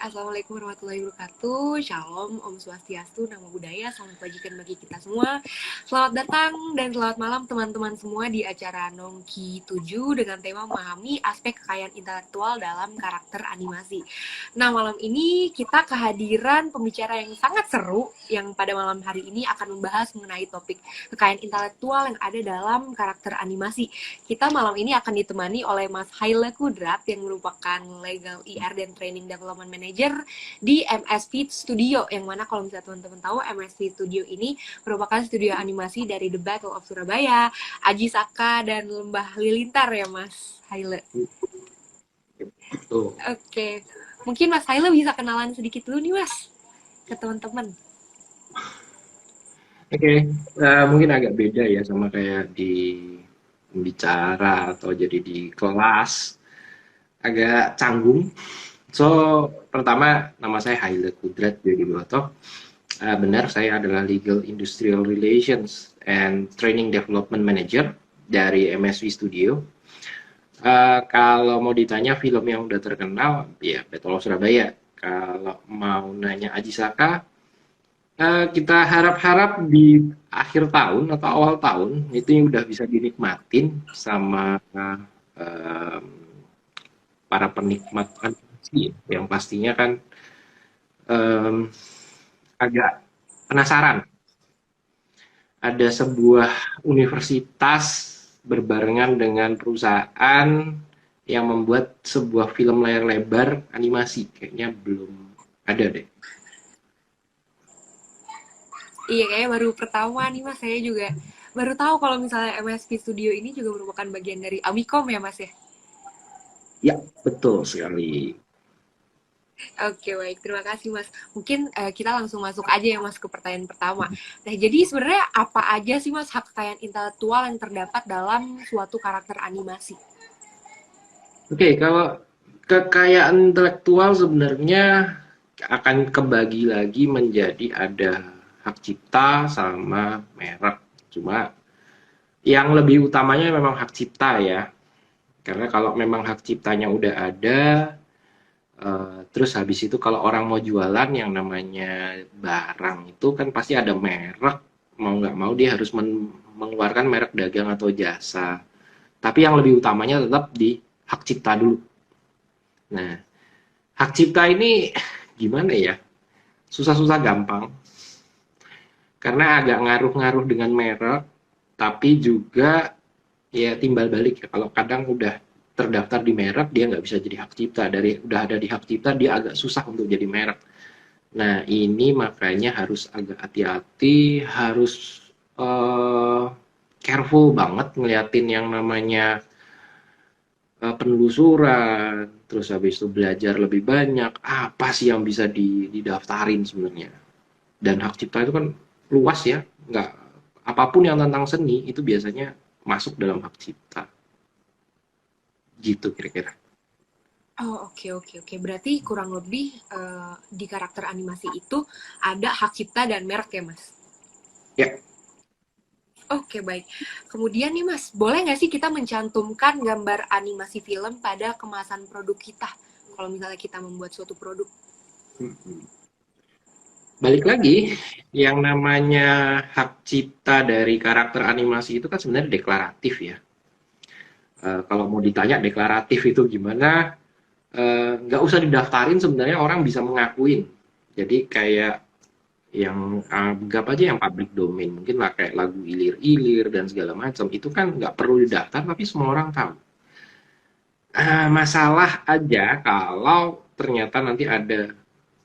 Assalamualaikum warahmatullahi wabarakatuh. Shalom, Om Swastiastu, Namo Buddhaya, salam kebajikan bagi kita semua. Selamat datang dan selamat malam teman-teman semua di acara Nongki 7 dengan tema memahami aspek kekayaan intelektual dalam karakter animasi. Nah, malam ini kita kehadiran pembicara yang sangat seru yang pada malam hari ini akan membahas mengenai topik kekayaan intelektual yang ada dalam karakter animasi. Kita malam ini akan ditemani oleh Mas Haile Kudrat yang merupakan Legal IR dan Training Development Manager di MSV Studio, yang mana kalau misalnya teman-teman tahu MSV Studio ini merupakan studio animasi dari The Battle of Surabaya, Aji Saka, dan Lembah Lilintar ya Mas Haile. Oke, mungkin Mas Haile bisa kenalan sedikit dulu nih Mas ke teman-teman. Mungkin agak beda ya sama kayak di bicara atau jadi di kelas, agak canggung. So, pertama nama saya Haile Kudrat jadi Broto. Benar, saya adalah Legal Industrial Relations and Training Development Manager dari MSV Studio. Kalau mau ditanya film yang udah terkenal, ya Battle of Surabaya. Kalau mau nanya Aji Saka, kita harap-harap di akhir tahun atau awal tahun itu yang udah bisa dinikmatin sama um, para penikmat animasi, yang pastinya kan um, agak penasaran. Ada sebuah universitas berbarengan dengan perusahaan yang membuat sebuah film layar lebar animasi. Kayaknya belum ada deh. Iya, kayaknya baru pertama nih Mas, saya juga baru tahu kalau misalnya MSV Studio ini juga merupakan bagian dari Amikom ya Mas ya? Ya, betul sekali. Oke, baik. Terima kasih, Mas. Mungkin kita langsung masuk aja ya, Mas, ke pertanyaan pertama. Nah, jadi sebenarnya apa aja sih, Mas, hak kekayaan intelektual yang terdapat dalam suatu karakter animasi? Kalau kekayaan intelektual sebenarnya akan kebagi lagi menjadi ada hak cipta sama merek. Cuma yang lebih utamanya memang hak cipta ya. Karena kalau memang hak ciptanya udah ada, terus habis itu kalau orang mau jualan yang namanya barang itu kan pasti ada merek, mau nggak mau dia harus mengeluarkan merek dagang atau jasa. Tapi yang lebih utamanya tetap di hak cipta dulu. Nah, hak cipta ini gimana ya? Susah-susah gampang. Karena agak ngaruh-ngaruh dengan merek, tapi juga ya timbal balik ya. Kalau kadang udah terdaftar di merek, dia nggak bisa jadi hak cipta. Dari udah ada di hak cipta, dia agak susah untuk jadi merek. Nah, ini makanya harus agak hati-hati, harus careful banget ngeliatin yang namanya penelusuran, terus habis itu belajar lebih banyak, apa sih yang bisa didaftarin sebenarnya. Dan hak cipta itu kan luas ya, nggak apapun yang tentang seni itu biasanya masuk dalam hak cipta. Gitu kira-kira. Oh, oke, oke, oke. Berarti kurang lebih di karakter animasi itu ada hak cipta dan merek ya, Mas? Ya, Oke, baik. Kemudian nih, Mas, boleh nggak sih kita mencantumkan gambar animasi film pada kemasan produk kita? Kalau misalnya kita membuat suatu produk. balik lagi, yang namanya hak cipta dari karakter animasi itu kan sebenarnya deklaratif ya. Kalau mau ditanya deklaratif itu gimana, nggak usah didaftarin sebenarnya orang bisa mengakuin. Jadi kayak yang anggap aja yang public domain, mungkin lah kayak lagu ilir-ilir dan segala macam, itu kan nggak perlu didaftar tapi semua orang tahu. Masalah aja kalau ternyata nanti ada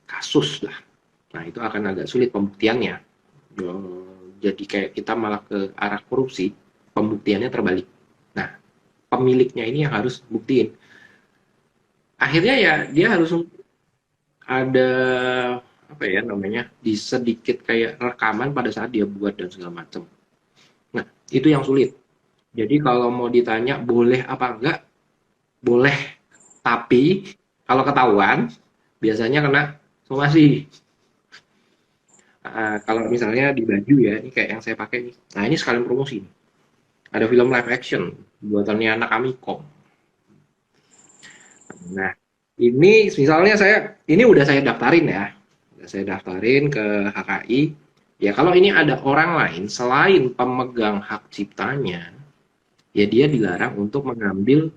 kasus lah. Nah, itu akan agak sulit pembuktiannya. Jadi kayak kita malah ke arah korupsi, pembuktiannya terbalik. Nah, pemiliknya ini yang harus buktiin. Akhirnya ya dia harus ada apa ya namanya, di sedikit kayak rekaman pada saat dia buat dan segala macam. Nah, itu yang sulit. Jadi kalau mau ditanya boleh apa enggak, boleh. Tapi kalau ketahuan biasanya kena somasi. Kalau misalnya di baju ya, ini kayak yang saya pakai nih. Nah, ini sekalian promosi. Ada film live action buatannya anak Amikom. Nah, Ini misalnya ini udah saya daftarin ya, udah saya daftarin ke HKI. Ya kalau ini ada orang lain selain pemegang hak ciptanya, ya dia dilarang untuk mengambil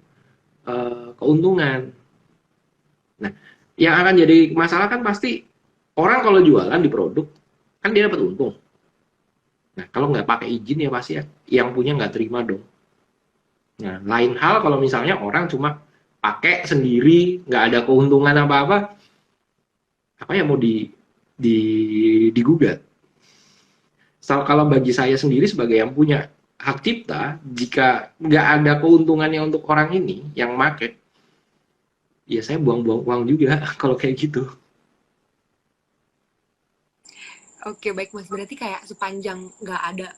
keuntungan. Nah, yang akan jadi masalah kan pasti orang kalau jualan di produk kan dia dapat untung. Nah, kalau nggak pakai izin ya pasti ya yang punya nggak terima dong. Nah, lain hal kalau misalnya orang cuma pakai sendiri, nggak ada keuntungan apa-apa, apa yang mau di digugat? So, kalau bagi saya sendiri sebagai yang punya hak cipta, jika nggak ada keuntungannya untuk orang ini yang make, ya saya buang-buang uang juga kalau kayak gitu. Oke, baik Mas. Berarti kayak sepanjang nggak ada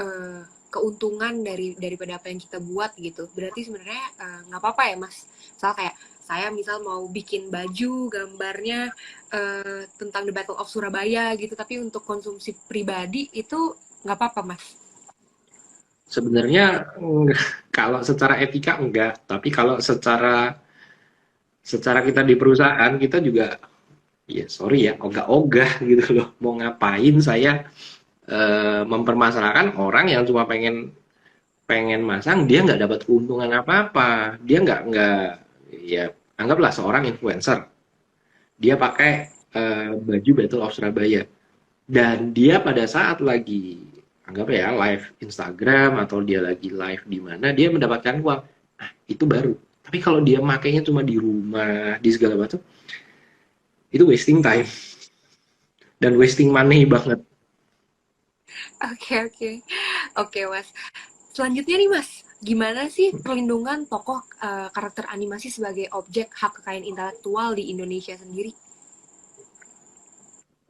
eh, keuntungan daripada apa yang kita buat gitu. Berarti sebenarnya nggak apa-apa ya Mas. Misal kayak saya misal mau bikin baju gambarnya tentang The Battle of Surabaya gitu, tapi untuk konsumsi pribadi itu nggak apa-apa Mas. Sebenarnya kalau secara etika enggak, tapi kalau secara kita di perusahaan kita juga ya sorry ya ogah-ogah gitu loh. Mau ngapain saya mempermasalahkan orang yang cuma pengen pengen masang dia nggak dapat keuntungan apa-apa. Dia nggak ya anggaplah seorang influencer. Dia pakai baju Battle of Surabaya dan dia pada saat lagi anggap ya live Instagram atau dia lagi live di mana dia mendapatkan uang. Nah, itu baru. Tapi kalau dia makainya cuma di rumah, di segala macam, itu wasting time dan wasting money banget. Oke, oke. Oke, Mas. Selanjutnya nih, Mas. Gimana sih perlindungan tokoh karakter animasi sebagai objek hak kekayaan intelektual di Indonesia sendiri?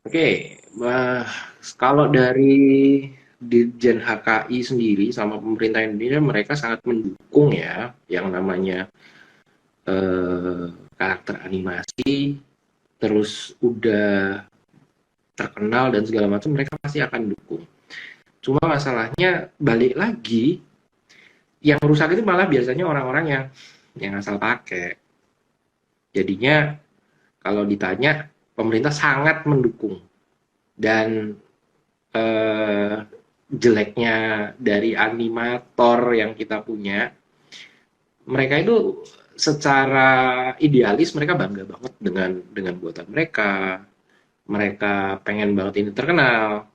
Oke, bah, kalau dari Dirjen HKI sendiri sama pemerintah Indonesia mereka sangat mendukung ya yang namanya eh, karakter animasi terus udah terkenal dan segala macam mereka pasti akan dukung. Cuma masalahnya balik lagi yang rusak itu malah biasanya orang-orang yang asal pakai. Jadinya kalau ditanya pemerintah sangat mendukung dan eh, jeleknya dari animator yang kita punya, mereka itu secara idealis mereka bangga banget dengan buatan mereka. Mereka pengen banget ini terkenal.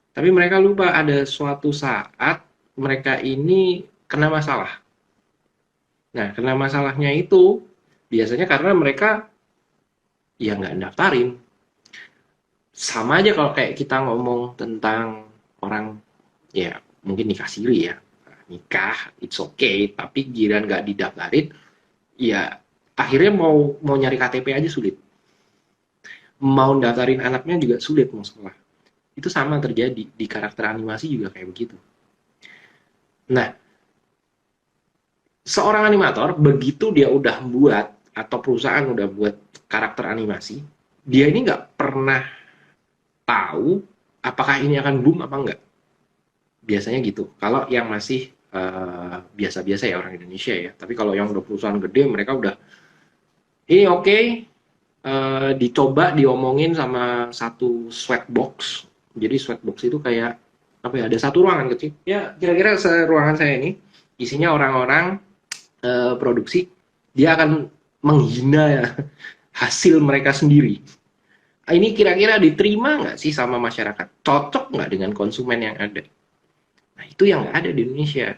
Tapi mereka lupa ada suatu saat mereka ini kena masalah. Nah, kena masalahnya itu biasanya karena mereka ya nggak daftarin. Sama aja kalau kayak kita ngomong tentang orang ya mungkin nikah siri ya. Nikah, it's okay, tapi giliran nggak didaftarin, ya akhirnya mau nyari KTP aja sulit. Mau daftarin anaknya juga sulit mau sekolah. Itu sama terjadi di karakter animasi juga kayak begitu. Nah, seorang animator begitu dia udah buat atau perusahaan udah buat karakter animasi, dia ini nggak pernah tahu apakah ini akan boom apa enggak. Biasanya gitu. Kalau yang masih biasa-biasa ya orang Indonesia ya. Tapi kalau yang udah perusahaan gede mereka udah ini oke okay, dicoba diomongin sama satu sweatbox. Jadi sweatbox itu kayak apa ya? Ada satu ruangan kecil. Ya kira-kira seruangan saya ini isinya orang-orang produksi. Dia akan menghina ya, hasil mereka sendiri. Ini kira-kira diterima nggak sih sama masyarakat? Cocok nggak dengan konsumen yang ada? Nah itu yang nggak ada di Indonesia.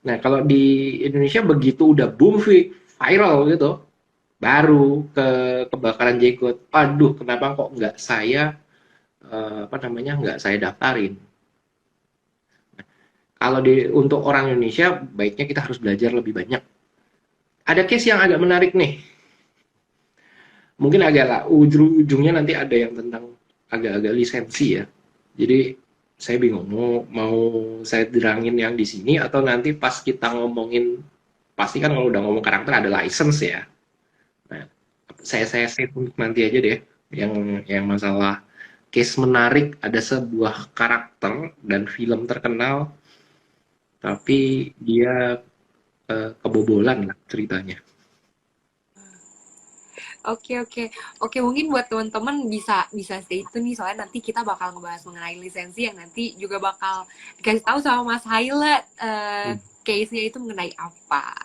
Nah kalau di Indonesia begitu udah boom viral gitu, baru kebakaran jenggot. Aduh, kenapa kok nggak saya apa namanya nggak saya daftarin? Kalau untuk orang Indonesia, baiknya kita harus belajar lebih banyak. Ada case yang agak menarik nih. Mungkin agak lah, ujung-ujungnya nanti ada yang tentang agak-agak lisensi ya. Jadi saya bingung mau saya terangin yang di sini atau nanti pas kita ngomongin pasti kan kalau udah ngomong karakter ada license ya. Nah, saya save untuk nanti aja deh yang masalah case menarik ada sebuah karakter dan film terkenal tapi dia kebobolan lah ceritanya. Oke, oke. Oke, mungkin buat teman-teman bisa bisa stay tune nih, soalnya nanti kita bakal ngebahas mengenai lisensi yang nanti juga bakal dikasih tahu sama Mas Haila Hmm. case-nya itu mengenai apa.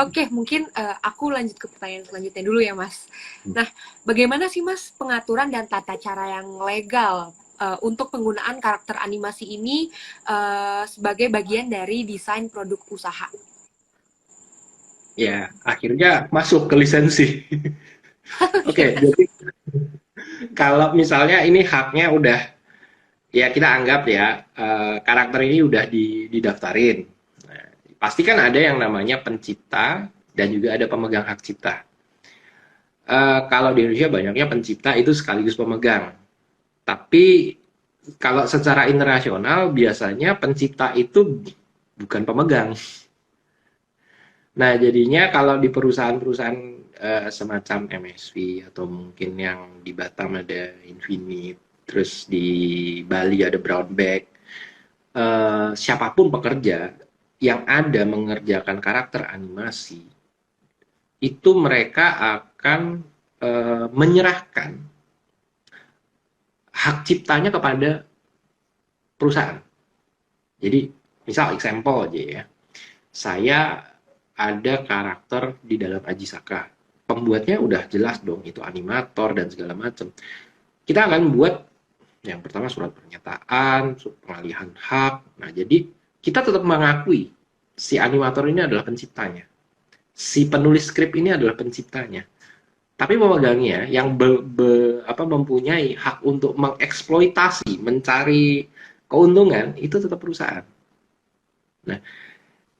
Oke, mungkin aku lanjut ke pertanyaan selanjutnya dulu ya, Mas. Nah, bagaimana sih, Mas, pengaturan dan tata cara yang legal untuk penggunaan karakter animasi ini sebagai bagian dari desain produk usaha? Ya, akhirnya masuk ke lisensi. Oke, jadi kalau misalnya ini haknya udah, ya kita anggap ya, karakter ini udah didaftarin. Nah, pasti kan ada yang namanya pencipta dan juga ada pemegang hak cipta. Kalau di Indonesia banyaknya pencipta itu sekaligus pemegang. Tapi kalau secara internasional biasanya pencipta itu bukan pemegang. Nah, jadinya kalau di perusahaan-perusahaan semacam MSV atau mungkin yang di Batam ada Infinite, terus di Bali ada Brownback, siapapun pekerja yang ada mengerjakan karakter animasi, itu mereka akan menyerahkan hak ciptanya kepada perusahaan. Jadi, misal example aja ya, saya ada karakter di dalam Aji Saka. Pembuatnya udah jelas dong, itu animator dan segala macam. Kita akan buat yang pertama surat pernyataan, pengalihan hak. Nah, jadi kita tetap mengakui si animator ini adalah penciptanya. Si penulis skrip ini adalah penciptanya. Tapi pemegangnya yang mempunyai hak untuk mengeksploitasi, mencari keuntungan, itu tetap perusahaan. Nah,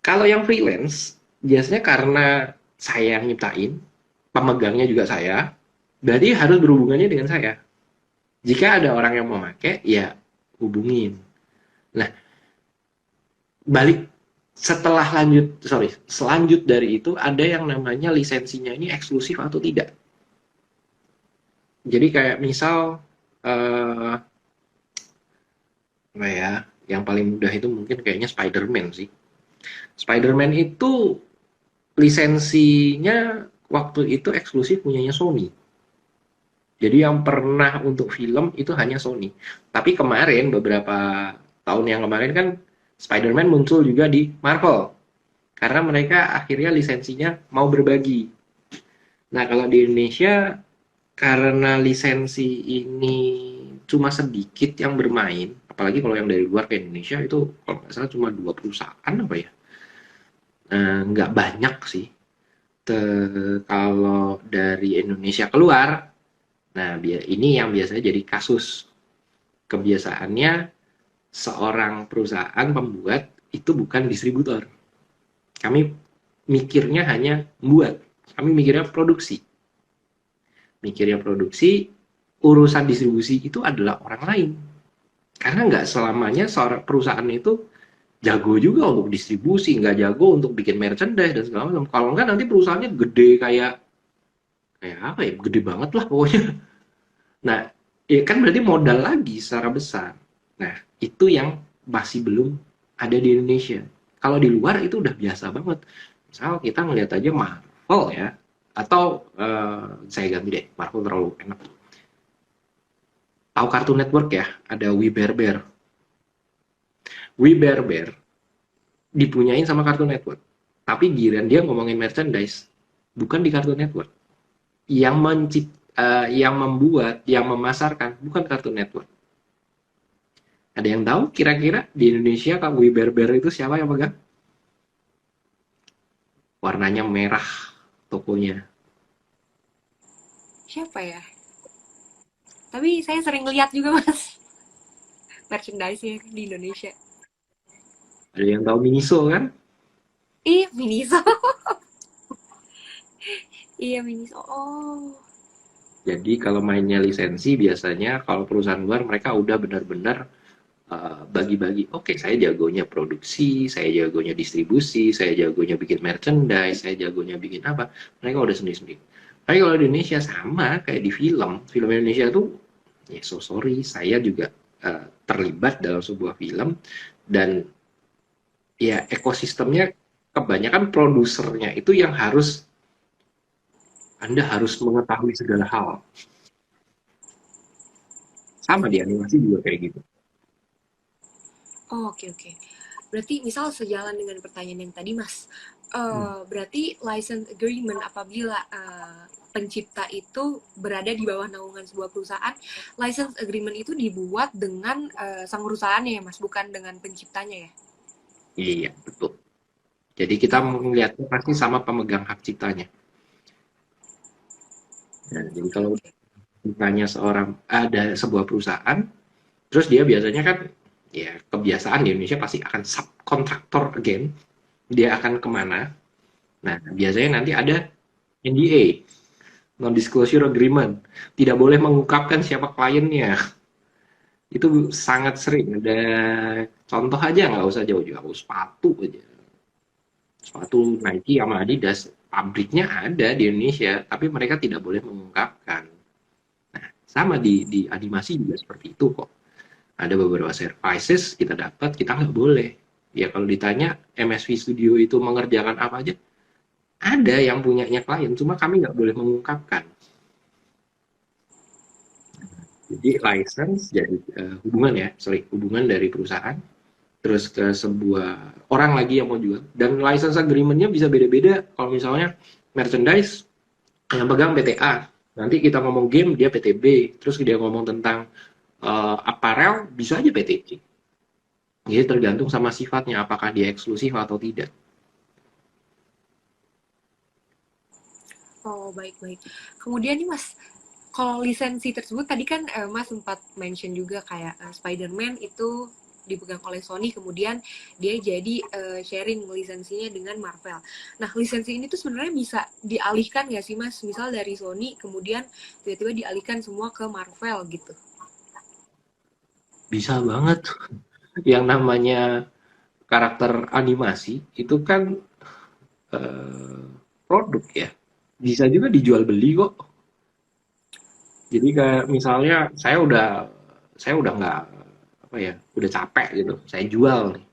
kalau yang freelance, biasanya karena saya yang nyiptain, pemegangnya juga saya, berarti harus berhubungannya dengan saya. Jika ada orang yang mau pakai, ya hubungin. Nah, balik setelah selanjut dari itu ada yang namanya lisensinya ini eksklusif atau tidak. Jadi kayak misal, apa ya, yang paling mudah itu mungkin kayaknya Spider-Man sih. Spider-Man itu lisensinya waktu itu eksklusif punyanya Sony. Jadi yang pernah untuk film itu hanya Sony. Tapi kemarin, beberapa tahun yang kemarin kan, Spider-Man muncul juga di Marvel. Karena mereka akhirnya lisensinya mau berbagi. Nah, kalau di Indonesia, karena lisensi ini cuma sedikit yang bermain, apalagi kalau yang dari luar ke Indonesia itu kalau nggak salah cuma 2 perusahaan apa ya. Nggak banyak sih. Kalau dari Indonesia keluar, nah ini yang biasanya jadi kasus. Kebiasaannya seorang perusahaan pembuat itu bukan distributor. Kami mikirnya hanya membuat. Kami mikirnya produksi. Mikirnya produksi, urusan distribusi itu adalah orang lain. Karena nggak selamanya seorang perusahaan itu jago juga untuk distribusi, nggak jago untuk bikin merchandise dan segala macam. Kalau nggak nanti perusahaannya gede kayak kayak apa ya, gede banget lah pokoknya. Nah, ya kan berarti modal lagi secara besar. Nah, itu yang masih belum ada di Indonesia. Kalau di luar itu udah biasa banget. Misal kita ngeliat aja Marvel ya, atau saya ganti deh, Marvel terlalu enak. Tahu Cartoon Network ya, ada We Bear Bear. We Bear Bear dipunyain sama Cartoon Network. Tapi giliran dia ngomongin merchandise, bukan di Cartoon Network. Yang membuat, yang memasarkan, bukan Cartoon Network. Ada yang tahu kira-kira di Indonesia Kak We Bear Bear itu siapa yang pegang? Warnanya merah tokonya. Siapa ya? Tapi saya sering lihat juga, Mas, merchandise-nya di Indonesia. Ada yang tahu Miniso kan? Ih, Miniso. Iya, Miniso. Oh. Jadi kalau mainnya lisensi biasanya kalau perusahaan luar mereka udah benar-benar bagi-bagi. Oke, saya jagonya produksi, saya jagonya distribusi, saya jagonya bikin merchandise, saya jagonya bikin apa. Mereka udah sendiri-sendiri. Tapi kalau di Indonesia sama kayak di film. Film Indonesia tuh, ya so sorry, saya juga terlibat dalam sebuah film dan ya ekosistemnya kebanyakan produsernya itu yang harus Anda harus mengetahui segala hal. Sama di animasi juga kayak gitu. Oh, oke oke. Berarti misal sejalan dengan pertanyaan yang tadi Mas, Hmm. berarti license agreement apabila pencipta itu berada di bawah naungan sebuah perusahaan, license agreement itu dibuat dengan sang perusahaannya ya Mas, bukan dengan penciptanya ya? Iya, betul. Jadi kita Oh, melihatnya pasti sama pemegang hak ciptanya. Nah, jadi oke kalau oke. ditanya seorang ada sebuah perusahaan, terus dia biasanya kan ya kebiasaan di Indonesia pasti akan subkontraktor again, dia akan kemana? Nah, biasanya nanti ada NDA, non disclosure agreement, tidak boleh mengungkapkan siapa kliennya. Itu sangat sering ada contoh aja, nggak usah jauh-jauh, sepatu aja, sepatu Nike sama Adidas, pabriknya ada di Indonesia tapi mereka tidak boleh mengungkapkan. Sama di animasi juga seperti itu kok. Ada beberapa services kita dapat, kita nggak boleh. Ya kalau ditanya MSV Studio itu mengerjakan apa aja, ada yang punyanya klien, cuma kami nggak boleh mengungkapkan. Jadi license, jadi hubungan ya, sorry, hubungan dari perusahaan, terus ke sebuah orang lagi yang mau jual. Dan license agreement-nya bisa beda-beda. Kalau misalnya merchandise, yang pegang PTA. Nanti kita ngomong game, dia PTB. Terus dia ngomong tentang apparel, bisa aja PTC. Jadi tergantung sama sifatnya, apakah dia eksklusif atau tidak. Oh, baik-baik. Kemudian nih Mas, kalau lisensi tersebut tadi kan Mas sempat mention juga kayak Spider-Man itu dipegang oleh Sony, kemudian dia jadi sharing lisensinya dengan Marvel. Nah, lisensi ini tuh sebenarnya bisa dialihkan nggak sih Mas? Misal dari Sony, kemudian tiba-tiba dialihkan semua ke Marvel gitu. Bisa banget. Yang namanya karakter animasi, itu kan eh, produk ya. Bisa juga dijual beli kok. Jadi kayak misalnya saya udah nggak apa ya, udah capek gitu. Saya jual nih.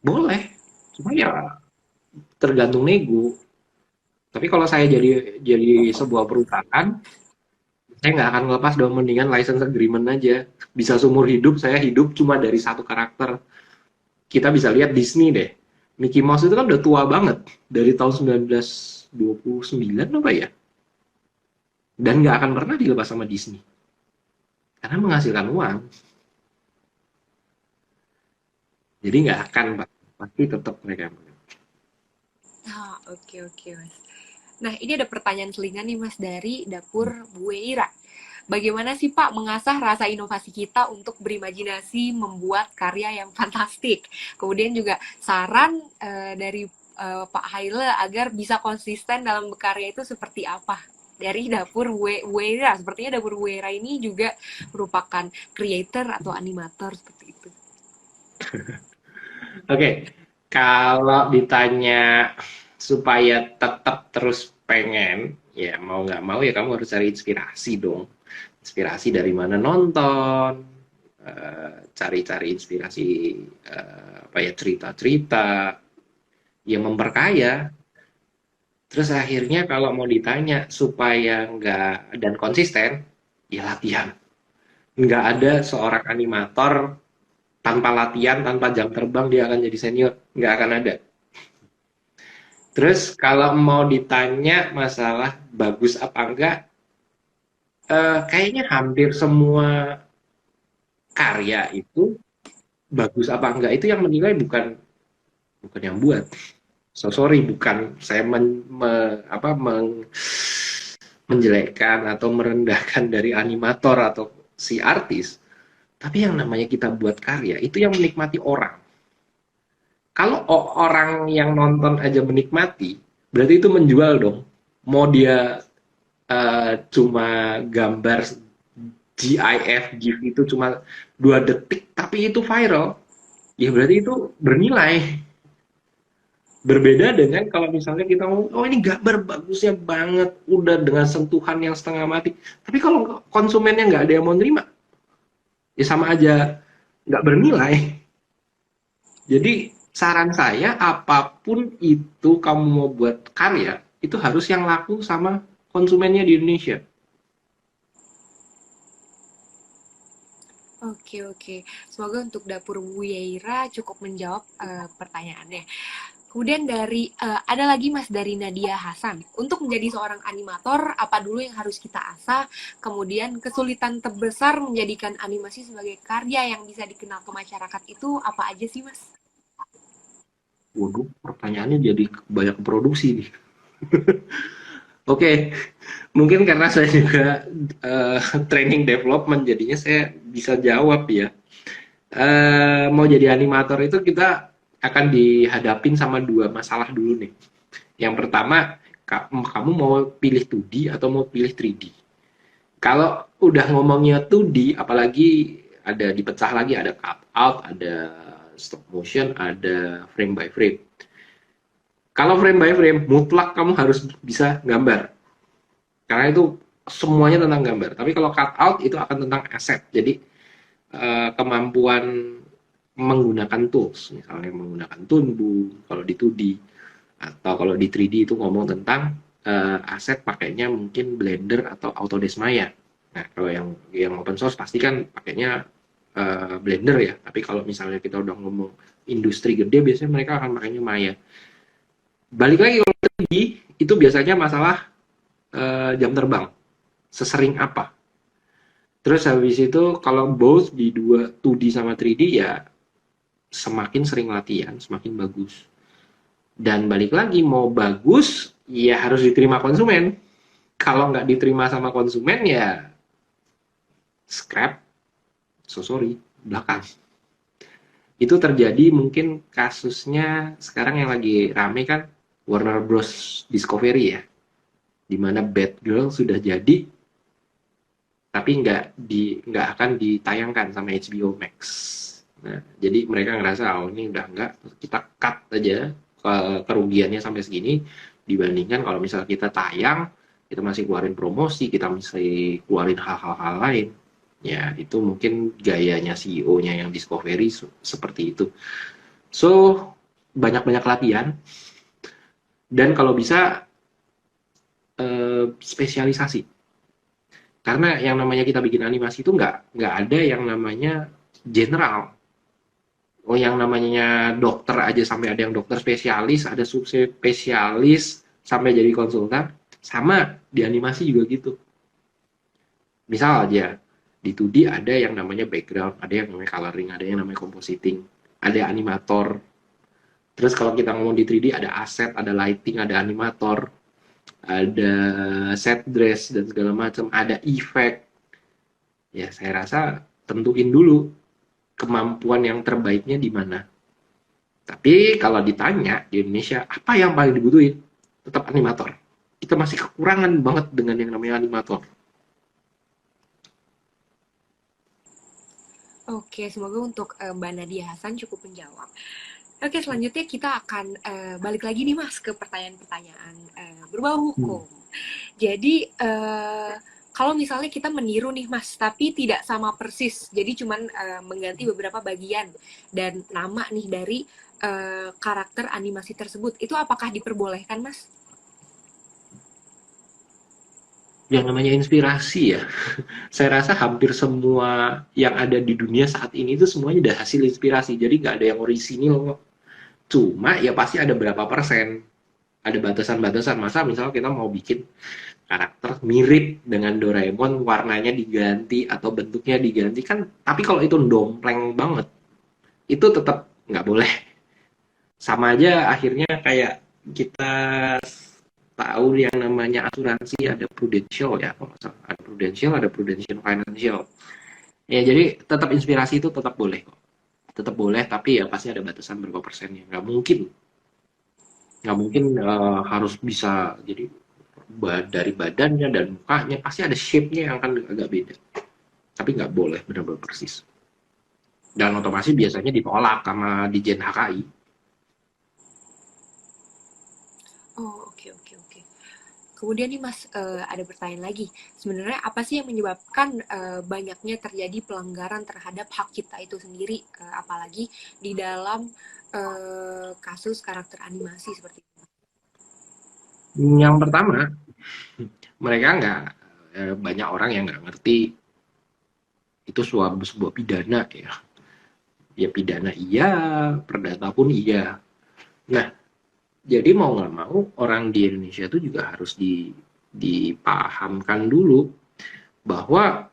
Boleh. Cuma ya tergantung nego. Tapi kalau saya jadi sebuah perusahaan, saya nggak akan ngelepas dong, mendingan license agreement aja. Bisa seumur hidup saya hidup cuma dari satu karakter. Kita bisa lihat Disney deh. Mickey Mouse itu kan udah tua banget dari tahun 1929 apa ya? Dan nggak akan pernah dilepas sama Disney karena menghasilkan uang. Jadi nggak akan, Pak. Pasti tetap mereka. Ah, oke oke Mas. Nah, ini ada pertanyaan selingan nih Mas dari dapur Bu Ira. Bagaimana sih Pak mengasah rasa inovasi kita untuk berimajinasi membuat karya yang fantastik? Kemudian juga saran dari Pak Haile agar bisa konsisten dalam berkarya itu seperti apa? Dari dapur Wera, sepertinya dapur Wera ini juga merupakan creator atau animator seperti itu. Oke, kalau ditanya supaya tetap terus pengen, ya mau nggak mau ya kamu harus cari inspirasi dong. Inspirasi dari mana nonton, cari-cari inspirasi apa ya, cerita-cerita yang memperkaya. Terus akhirnya kalau mau ditanya supaya nggak dan konsisten, ya latihan. Nggak ada seorang animator tanpa latihan, tanpa jam terbang dia akan jadi senior. Nggak akan ada. Terus kalau mau ditanya masalah bagus apa enggak, kayaknya hampir semua karya itu bagus apa enggak itu yang menilai bukan bukan yang buat. So sorry, bukan saya apa, menjelekkan atau merendahkan dari animator atau si artis, tapi yang namanya kita buat karya itu yang menikmati orang. Kalau orang yang nonton aja menikmati, berarti itu menjual dong. Mau dia cuma gambar GIF, GIF itu cuma 2 detik, tapi itu viral, ya berarti itu bernilai. Berbeda dengan kalau misalnya kita ngomong, oh ini gambar bagusnya banget, udah dengan sentuhan yang setengah mati. Tapi kalau konsumennya nggak ada yang mau nerima, ya sama aja nggak bernilai. Jadi saran saya, apapun itu kamu mau buat karya, itu harus yang laku sama konsumennya di Indonesia. Oke, oke. Semoga untuk dapur Bu Yaira cukup menjawab pertanyaannya. Kemudian dari ada lagi Mas dari Nadia Hasan. Untuk menjadi seorang animator, apa dulu yang harus kita asah? Kemudian kesulitan terbesar menjadikan animasi sebagai karya yang bisa dikenal ke masyarakat itu apa aja sih Mas? Waduh, pertanyaannya jadi banyak produksi nih. Oke, mungkin karena saya juga training development, jadinya saya bisa jawab ya. Mau jadi animator itu kita akan dihadapin sama dua masalah dulu nih. Yang pertama, kamu mau pilih 2D atau mau pilih 3D. Kalau udah ngomongnya 2D, apalagi ada dipecah lagi, ada cut out, ada stop motion, ada frame by frame. Kalau frame by frame, mutlak kamu harus bisa gambar. Karena itu semuanya tentang gambar. Tapi kalau cut out itu akan tentang aset. Jadi kemampuan menggunakan tools, misalnya menggunakan Toonboom kalau di 2D, atau kalau di 3D itu ngomong tentang aset pakainya mungkin Blender atau Autodesk Maya. Nah, kalau yang open source pasti kan pakainya Blender ya. Tapi kalau misalnya kita udah ngomong industri gede, biasanya mereka akan pakainya Maya. Balik lagi kalau 3D, itu biasanya masalah jam terbang. Sesering apa? Terus habis itu kalau both di 2D sama 3D ya semakin sering latihan, semakin bagus. Dan balik lagi, mau bagus, ya harus diterima konsumen. Kalau nggak diterima sama konsumen, ya scrap, so sorry, belakang. Itu terjadi mungkin kasusnya sekarang yang lagi rame kan, Warner Bros. Discovery ya, dimana Batgirl sudah jadi, tapi nggak akan ditayangkan sama HBO Max. Nah, jadi mereka ngerasa, oh ini udah nggak, kita cut aja kerugiannya sampai segini, dibandingkan kalau misalnya kita tayang, kita masih keluarin promosi, kita masih keluarin hal-hal lain. Ya, itu mungkin gayanya CEO-nya yang Discovery seperti itu. So, banyak-banyak latihan, dan kalau bisa spesialisasi. Karena yang namanya kita bikin animasi itu nggak ada yang namanya general. Oh, yang namanya dokter aja sampai ada yang dokter spesialis, ada subspesialis sampai jadi konsultan. Sama di animasi juga gitu. Misal aja di 2D ada yang namanya background, ada yang namanya coloring, ada yang namanya compositing, ada animator. Terus kalau kita ngomong di 3D ada aset, ada lighting, ada animator, ada set dress dan segala macam, ada effect. Ya saya rasa tentuin dulu kemampuan yang terbaiknya di mana. Tapi kalau ditanya di Indonesia apa yang paling dibutuhin, tetap animator. Kita masih kekurangan banget dengan yang namanya animator. Oke, semoga untuk Mbak Nadia Hasan cukup menjawab. Oke, selanjutnya kita akan balik lagi nih Mas ke pertanyaan-pertanyaan berbau hukum. Jadi kalau misalnya kita meniru nih Mas, tapi tidak sama persis, jadi cuman mengganti beberapa bagian dan nama nih dari karakter animasi tersebut, itu apakah diperbolehkan Mas? Yang namanya inspirasi ya, saya rasa hampir semua yang ada di dunia saat ini itu semuanya udah hasil inspirasi, jadi nggak ada yang orisinil. Cuma ya pasti ada berapa persen, ada batasan-batasan. Masa misal kita mau bikin karakter mirip dengan Doraemon, warnanya diganti atau bentuknya diganti kan, tapi kalau itu dompleng banget, itu tetap nggak boleh. Sama aja akhirnya kayak kita tahu yang namanya asuransi ada prudential ya, kalau ada prudential financial. Ya jadi tetap inspirasi itu tetap boleh kok, tetap boleh, tapi ya pasti ada batasan berapa persennya. Nggak mungkin harus bisa jadi dari badannya dan mukanya pasti ada shape-nya yang akan agak beda, tapi nggak boleh benar-benar persis, dan otomasi biasanya ditolak sama Dijen HKI. Oh, oke, oke, oke. Kemudian nih Mas, ada pertanyaan lagi. Sebenarnya apa sih yang menyebabkan banyaknya terjadi pelanggaran terhadap hak cipta itu sendiri, apalagi di dalam kasus karakter animasi seperti itu? Yang pertama, Mereka nggak, banyak orang yang nggak ngerti itu sebuah pidana ya. Ya pidana iya, perdata pun iya. Nah, jadi mau nggak mau orang di Indonesia itu juga harus dipahamkan dulu bahwa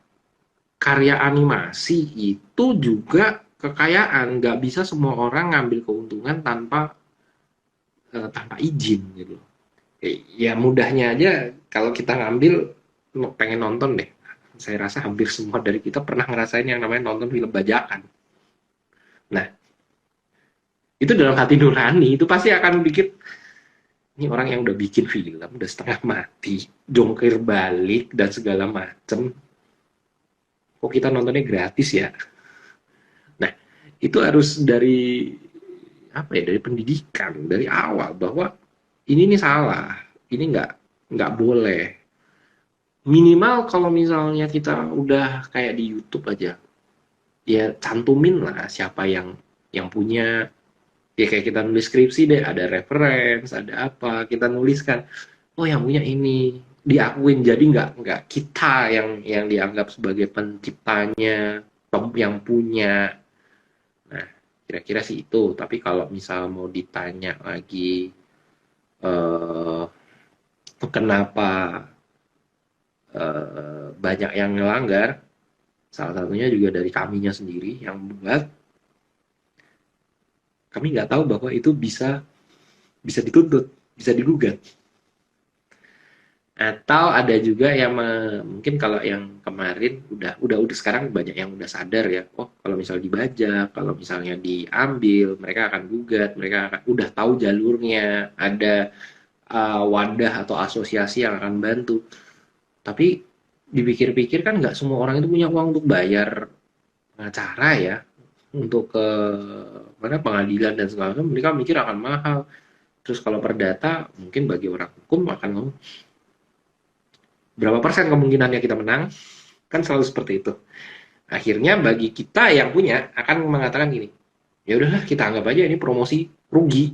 karya animasi itu juga kekayaan. Nggak bisa semua orang ngambil keuntungan tanpa izin gitu. Ya mudahnya aja kalau kita ngambil pengen nonton deh. Saya rasa hampir semua dari kita pernah ngerasain yang namanya nonton film bajakan. Nah, itu dalam hati nurani itu pasti akan bikin ini orang yang udah bikin film, udah setengah mati, jongkir balik dan segala macem. Kok kita nontonnya gratis ya? Nah, itu harus dari apa ya? Dari pendidikan, dari awal bahwa ini nih salah, ini nggak boleh. Minimal kalau misalnya kita udah kayak di YouTube aja, ya cantumin lah siapa yang punya. Ya kayak kita nulis skripsi deh, ada reference, ada apa, kita nuliskan. Oh yang punya ini, diakuin. Jadi nggak kita yang dianggap sebagai penciptanya, yang punya. Nah, kira-kira sih itu. Tapi kalau misal mau ditanya lagi, eh, kenapa banyak yang melanggar, salah satunya juga dari kaminya sendiri yang buat. Kami nggak tahu bahwa itu bisa bisa dituntut, bisa digugat. Atau ada juga yang mungkin kalau yang kemarin udah sekarang banyak yang udah sadar ya. Oh, kalau misalnya dibajak, kalau misalnya diambil, mereka akan gugat, mereka akan udah tahu jalurnya, ada wadah atau asosiasi yang akan bantu. Tapi dipikir-pikir kan nggak semua orang itu punya uang untuk bayar pengacara ya, untuk ke mana pengadilan dan segala macam. Mereka mikir akan mahal. Terus kalau perdata mungkin bagi orang hukum akan berapa persen kemungkinannya kita menang, kan selalu seperti itu. Akhirnya bagi kita yang punya akan mengatakan gini, ya udahlah kita anggap aja ini promosi rugi.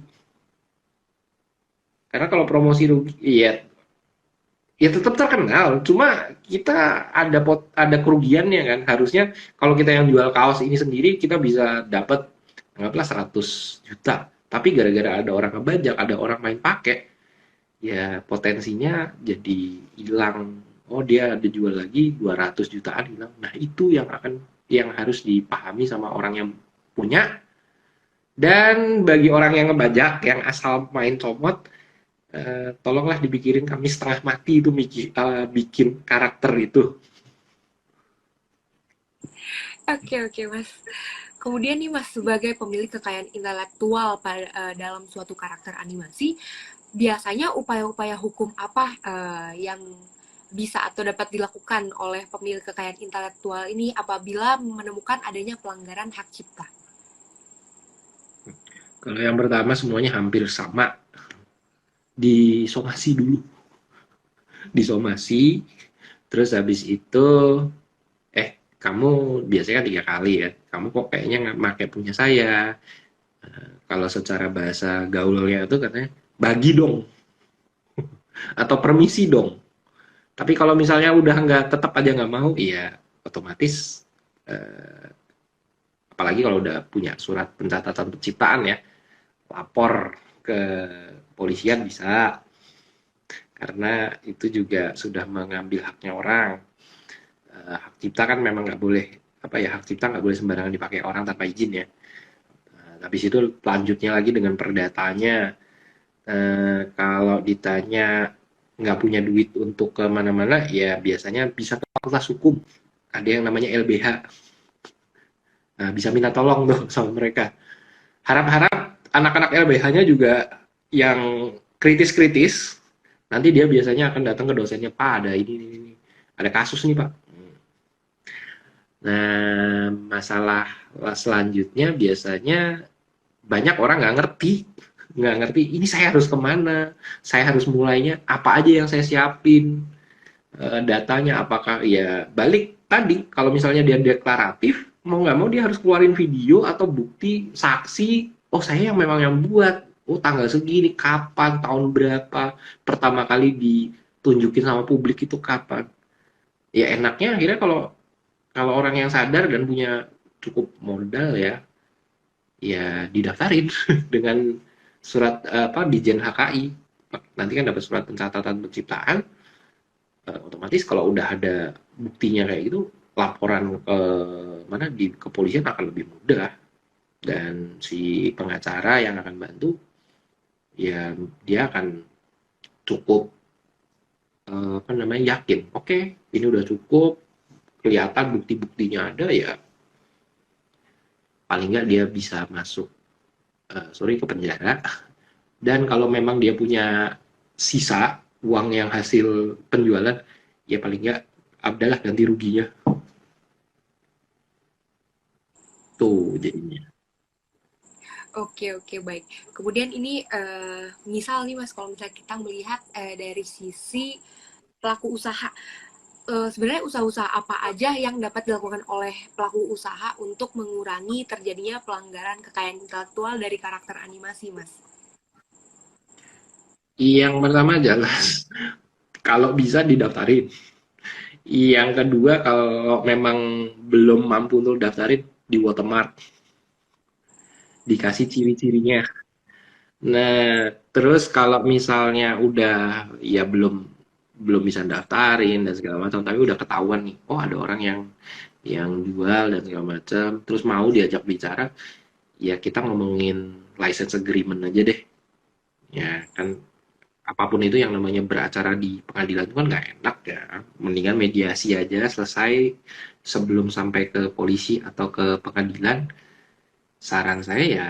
Karena kalau promosi rugi, ya tetap terkenal. Cuma kita ada kerugiannya kan. Harusnya kalau kita yang jual kaos ini sendiri kita bisa dapat anggaplah 100 juta. Tapi gara-gara ada orang ngebajak, ada orang main pakai, ya potensinya jadi hilang. Oh dia ada jual lagi 200 jutaan hilang. Nah itu yang harus dipahami sama orang yang punya. Dan bagi orang yang ngebajak, yang asal main comot, tolonglah dipikirin kami setengah mati itu bikin karakter itu. Oke, oke, Mas. Kemudian nih, Mas, sebagai pemilik kekayaan intelektual dalam suatu karakter animasi, biasanya upaya-upaya hukum apa yang bisa atau dapat dilakukan oleh pemilik kekayaan intelektual ini apabila menemukan adanya pelanggaran hak cipta? Kalau yang pertama semuanya hampir sama, disomasi dulu, disomasi, terus habis itu kamu biasanya kan 3 kali ya, kamu kok kayaknya nggak pakai punya saya. Kalau secara bahasa gaulnya itu katanya bagi dong atau permisi dong. Tapi kalau misalnya udah nggak tetap aja nggak mau, iya otomatis apalagi kalau udah punya surat pencatatan penciptaan ya, lapor ke polisian bisa, karena itu juga sudah mengambil haknya orang. Hak cipta kan memang nggak boleh hak cipta nggak boleh sembarangan dipakai orang tanpa izin ya. Habis itu lanjutnya lagi dengan perdatanya. Kalau ditanya nggak punya duit untuk kemana-mana, ya biasanya bisa ke fakultas hukum. Ada yang namanya LBH. Nah, bisa minta tolong tuh sama mereka. Harap-harap anak-anak LBH-nya juga yang kritis-kritis, nanti dia biasanya akan datang ke dosennya, Pak ada ini. Ada kasus nih Pak. Nah, masalah selanjutnya biasanya banyak orang nggak ngerti ini saya harus kemana, saya harus mulainya apa aja yang saya siapin, datanya apakah ya balik tadi kalau misalnya dia deklaratif mau nggak mau dia harus keluarin video atau bukti saksi, oh saya yang memang yang buat, oh tanggal segini, kapan, tahun berapa, pertama kali tunjukin sama publik itu kapan. Ya enaknya akhirnya kalau kalau orang yang sadar dan punya cukup modal ya, ya didaftarin dengan surat apa Dijen HKI. Nanti kan dapat surat pencatatan penciptaan, otomatis kalau udah ada buktinya kayak gitu, laporan ke mana di kepolisian akan lebih mudah dan si pengacara yang akan bantu ya dia akan cukup apa namanya yakin, oke ini udah cukup kelihatan bukti-buktinya ada ya paling nggak dia bisa masuk sorry ke penjara. Dan kalau memang dia punya sisa uang yang hasil penjualan, ya paling nggak adalah ganti ruginya. Tuh jadinya. Oke, oke, baik. Kemudian ini misal nih Mas, kalau misalnya kita melihat dari sisi pelaku usaha, sebenarnya usaha-usaha apa aja yang dapat dilakukan oleh pelaku usaha untuk mengurangi terjadinya pelanggaran kekayaan intelektual dari karakter animasi, Mas? Yang pertama jelas, kalau bisa didaftarin. Yang kedua, kalau memang belum mampu untuk daftarin, di watermark, dikasih ciri-cirinya. Nah, terus kalau misalnya udah ya belum bisa daftarin dan segala macam, tapi udah ketahuan nih, oh ada orang yang jual dan segala macam, terus mau diajak bicara, ya kita ngomongin license agreement aja deh. Ya kan apapun itu yang namanya beracara di pengadilan itu kan nggak enak ya. Mendingan mediasi aja selesai sebelum sampai ke polisi atau ke pengadilan. Saran saya ya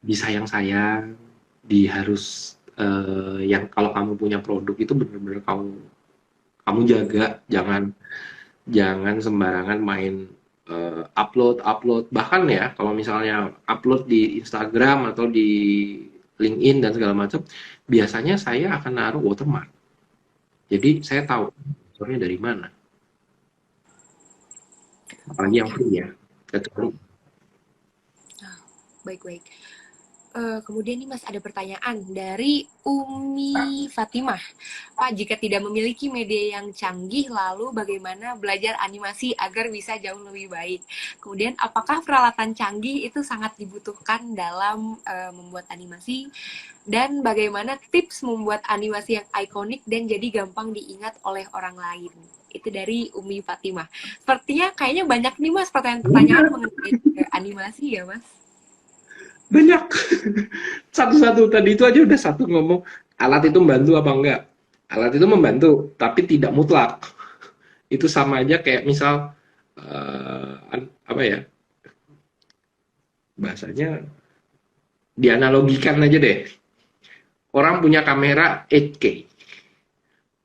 disayang-sayang, di harus yang kalau kamu punya produk itu benar-benar kamu kamu jaga, jangan jangan sembarangan main upload upload bahkan ya kalau misalnya upload di Instagram atau di LinkedIn dan segala macam biasanya saya akan naruh watermark jadi saya tahu source dari mana apalagi yang Oke, free ya kecuali baik-baik. Kemudian nih Mas ada pertanyaan dari Umi Fatimah. Pak, jika tidak memiliki media yang canggih, lalu bagaimana belajar animasi agar bisa jauh lebih baik? Kemudian, apakah peralatan canggih itu sangat dibutuhkan dalam membuat animasi? Dan bagaimana tips membuat animasi yang ikonik dan jadi gampang diingat oleh orang lain? Itu dari Umi Fatimah. Sepertinya kayaknya banyak nih Mas pertanyaan-pertanyaan mengenai animasi ya Mas? banyak satu-satu tadi itu aja udah satu ngomong alat itu membantu apa enggak alat itu membantu tapi tidak mutlak itu sama aja kayak misal apa ya bahasanya dianalogikan aja deh orang punya kamera 8K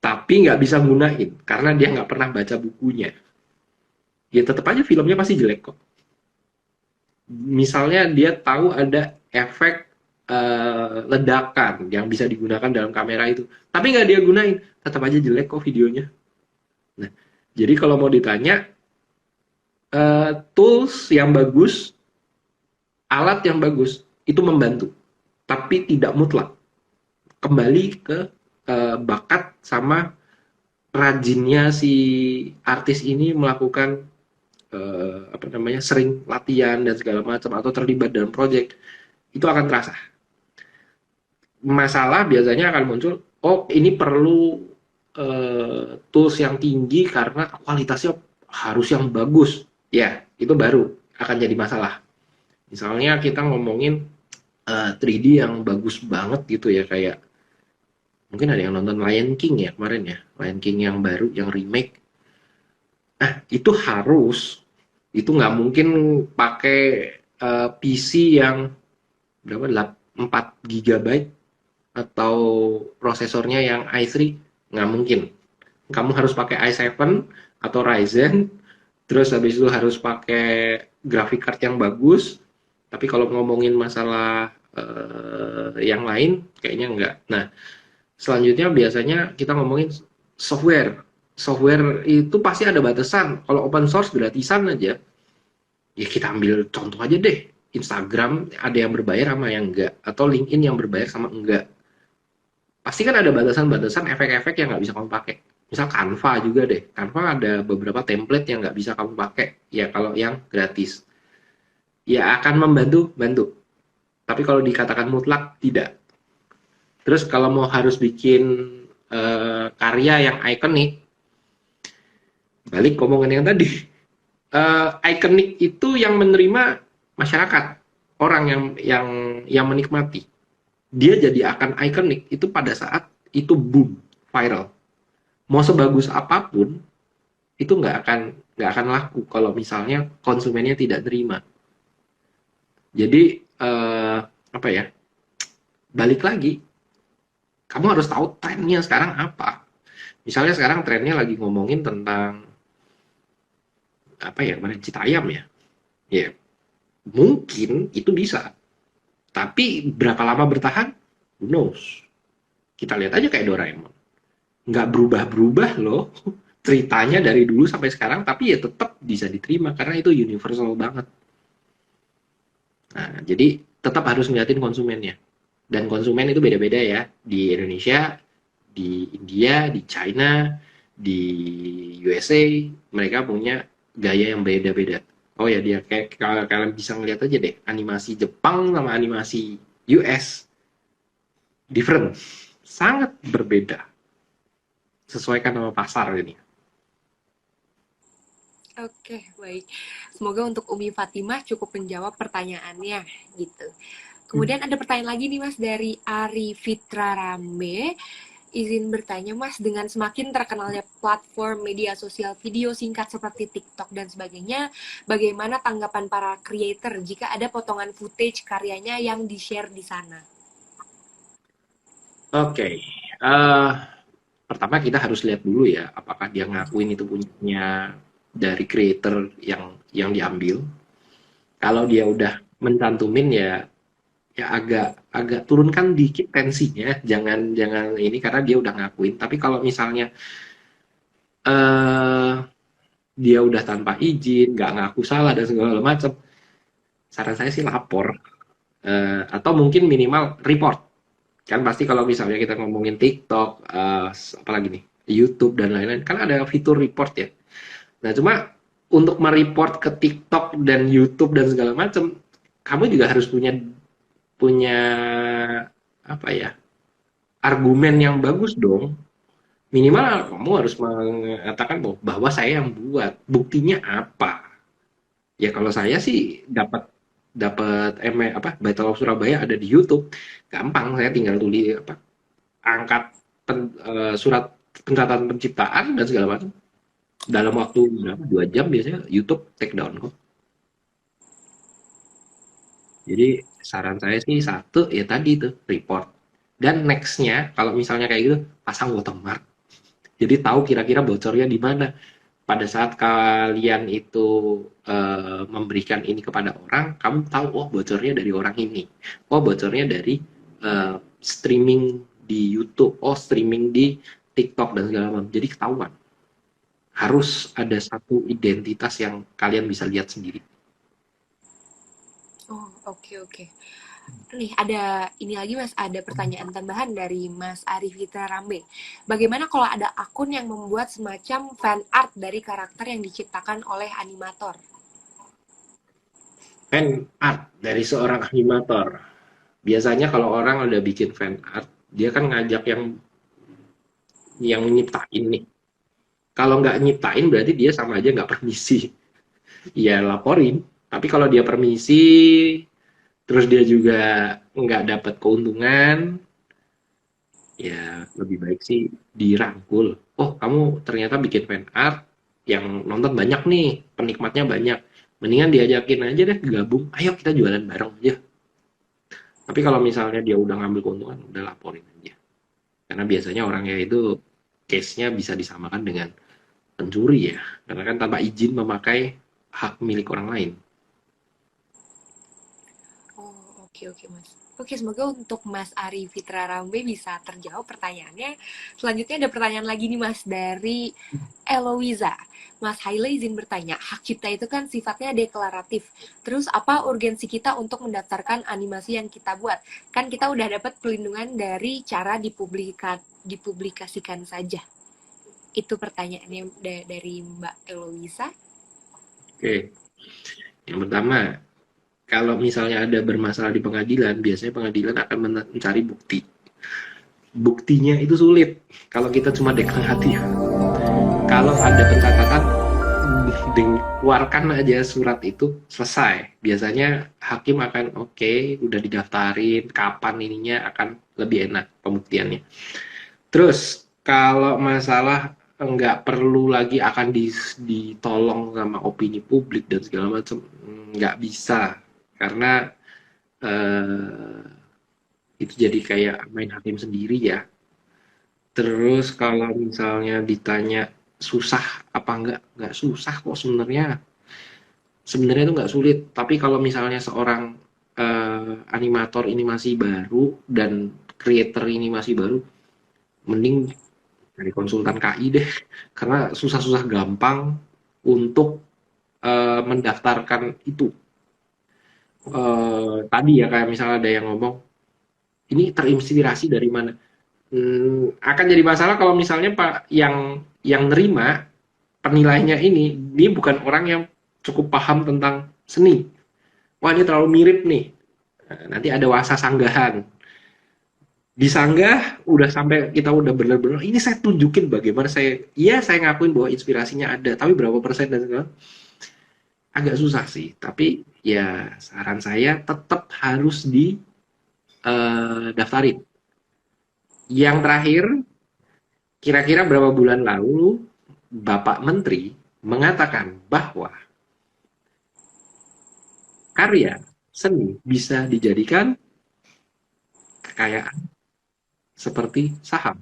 tapi nggak bisa gunain karena dia nggak pernah baca bukunya ya tetap aja filmnya pasti jelek kok misalnya dia tahu ada efek ledakan yang bisa digunakan dalam kamera itu tapi nggak dia gunain tetap aja jelek kok videonya nah jadi kalau mau ditanya tools yang bagus alat yang bagus itu membantu tapi tidak mutlak kembali ke bakat sama rajinnya si artis ini melakukan apa namanya sering latihan dan segala macam atau terlibat dalam project itu akan terasa masalah biasanya akan muncul oh ini perlu tools yang tinggi karena kualitasnya harus yang bagus ya itu baru akan jadi masalah misalnya kita ngomongin 3D yang bagus banget gitu ya kayak mungkin ada yang nonton Lion King ya kemarin ya Lion King yang baru yang remake itu harus itu nggak mungkin pakai PC yang berapa 4 GB atau prosesornya yang i3 nggak mungkin kamu harus pakai i7 atau Ryzen terus habis itu harus pakai graphic card yang bagus tapi kalau ngomongin masalah yang lain kayaknya enggak nah selanjutnya biasanya kita ngomongin software software itu pasti ada batasan kalau open source gratisan aja ya kita ambil contoh aja deh Instagram ada yang berbayar sama yang enggak atau LinkedIn yang berbayar sama enggak pasti kan ada batasan-batasan efek-efek yang nggak bisa kamu pakai. Misal Canva juga deh. Canva ada beberapa template yang nggak bisa kamu pakai. Ya kalau yang gratis. Ya akan membantu, bantu. Tapi kalau dikatakan mutlak, tidak. Terus kalau mau harus bikin karya yang ikonik, balik omongan yang tadi. Ikonik itu yang menerima masyarakat, orang yang menikmati. Dia jadi akan ikonik itu pada saat itu boom, viral. Mau sebagus apapun itu nggak akan laku kalau misalnya konsumennya tidak terima. Jadi apa ya? Balik lagi, kamu harus tahu trennya sekarang apa. Misalnya sekarang trennya lagi ngomongin tentang apa ya, kemarin Citayam ya. Ya, mungkin itu bisa. Tapi berapa lama bertahan? Who knows? Kita lihat aja kayak Doraemon. Nggak berubah-berubah loh ceritanya dari dulu sampai sekarang, tapi ya tetap bisa diterima karena itu universal banget. Nah, jadi tetap harus ngeliatin konsumennya. Dan konsumen itu beda-beda ya. Di Indonesia, di India, di China, di USA, mereka punya gaya yang beda-beda. Oh ya, dia kayak kalau kalian bisa ngeliat aja deh, animasi Jepang sama animasi US different, sangat berbeda. Sesuaikan sama pasar ini. Oke, baik. Semoga untuk Umi Fatimah cukup menjawab pertanyaannya gitu. Kemudian ada pertanyaan lagi nih Mas dari Ari Fitra Rambe. Izin bertanya Mas, dengan semakin terkenalnya platform media sosial video singkat seperti TikTok dan sebagainya, bagaimana tanggapan para creator jika ada potongan footage karyanya yang di-share di sana? Oke, uh, pertama kita harus lihat dulu ya, apakah dia ngakuin itu punya dari creator yang diambil. Kalau dia udah mencantumin ya, ya agak agak turunkan dikit tensinya, jangan jangan ini karena dia udah ngakuin. Tapi kalau misalnya eh dia udah tanpa izin, nggak ngaku salah dan segala macam, saran saya sih lapor. Atau mungkin minimal report. Kan pasti kalau misalnya kita ngomongin TikTok, apalagi nih, YouTube dan lain-lain, kan ada fitur report ya. Nah, cuma untuk mereport ke TikTok dan YouTube dan segala macam, kamu juga harus punya punya apa ya, argumen yang bagus dong. Minimal kamu harus mengatakan bahwa saya yang buat. Buktinya apa? Ya kalau saya sih dapat dapat apa Battle of Surabaya ada di YouTube. Gampang, saya tinggal tulis apa angkat surat pencatatan penciptaan dan segala macam. Dalam waktu berapa? 2 jam biasanya YouTube take down kok. Jadi saran saya sih satu ya tadi tuh report. Dan nextnya kalau misalnya kayak gitu pasang watermark. Jadi tahu kira-kira bocornya di mana. Pada saat kalian itu memberikan ini kepada orang, kamu tahu oh bocornya dari orang ini. Oh bocornya dari streaming di YouTube. Oh streaming di TikTok dan segala macam. Jadi ketahuan. Harus ada satu identitas yang kalian bisa lihat sendiri. Oh, oke oke. Nih, ada ini lagi Mas, ada pertanyaan tambahan dari Mas Arif Fitra Rambe. Bagaimana kalau ada akun yang membuat semacam fan art dari karakter yang diciptakan oleh animator? Fan art dari seorang animator. Biasanya kalau orang udah bikin fan art, dia kan ngajak yang nyiptain nih. Kalau nggak nyiptain berarti dia sama aja nggak permisi. Ya laporin. Tapi kalau dia permisi, terus dia juga nggak dapat keuntungan, ya lebih baik sih dirangkul. Oh, kamu ternyata bikin fan art yang nonton banyak nih, penikmatnya banyak. Mendingan diajakin aja deh gabung. Ayo kita jualan bareng aja. Tapi kalau misalnya dia udah ngambil keuntungan, udah laporin aja. Karena biasanya orangnya itu case-nya bisa disamakan dengan pencuri ya. Karena kan tanpa izin memakai hak milik orang lain. Oh, oke Oke Mas. Oke, semoga untuk Mas Ari Fitra Rambe bisa terjawab pertanyaannya. Selanjutnya ada pertanyaan lagi nih Mas dari Eloiza. Mas Haile izin bertanya, hak cipta itu kan sifatnya deklaratif. Terus apa urgensi kita untuk mendaftarkan animasi yang kita buat? Kan kita udah dapat perlindungan dari cara dipublikasikan saja. Itu pertanyaannya dari Mbak Eloiza. Oke, yang pertama, kalau misalnya ada bermasalah di pengadilan, biasanya pengadilan akan mencari bukti. Buktinya itu sulit kalau kita cuma deklaratif. Kalau ada pencatatan, keluarkan aja surat itu, selesai. Biasanya hakim akan oke, udah didaftarin, kapan ininya akan lebih enak pembuktiannya. Terus kalau masalah nggak perlu lagi akan ditolong sama opini publik dan segala macam, nggak bisa, karena eh, itu jadi kayak main hakim sendiri ya. Terus kalau misalnya ditanya susah apa nggak susah kok sebenarnya. Sebenarnya itu nggak sulit. Tapi kalau misalnya seorang animator ini masih baru dan creator ini masih baru, mending dari konsultan KI deh. Karena susah-susah gampang untuk mendaftarkan itu. Tadi ya kayak misalnya ada yang ngomong, ini terinspirasi dari mana? Akan jadi masalah kalau misalnya Pak yang nerima penilainya ini bukan orang yang cukup paham tentang seni. Wah ini terlalu mirip nih. Nanti ada wasa sanggahan. Disanggah udah sampai kita udah bener-bener ini saya tunjukin bagaimana saya ngakuin bahwa inspirasinya ada, tapi berapa persen dan segala agak susah sih. Tapi ya saran saya tetap harus di daftarin. Yang terakhir, kira-kira berapa bulan lalu Bapak Menteri mengatakan bahwa karya seni bisa dijadikan kekayaan seperti saham,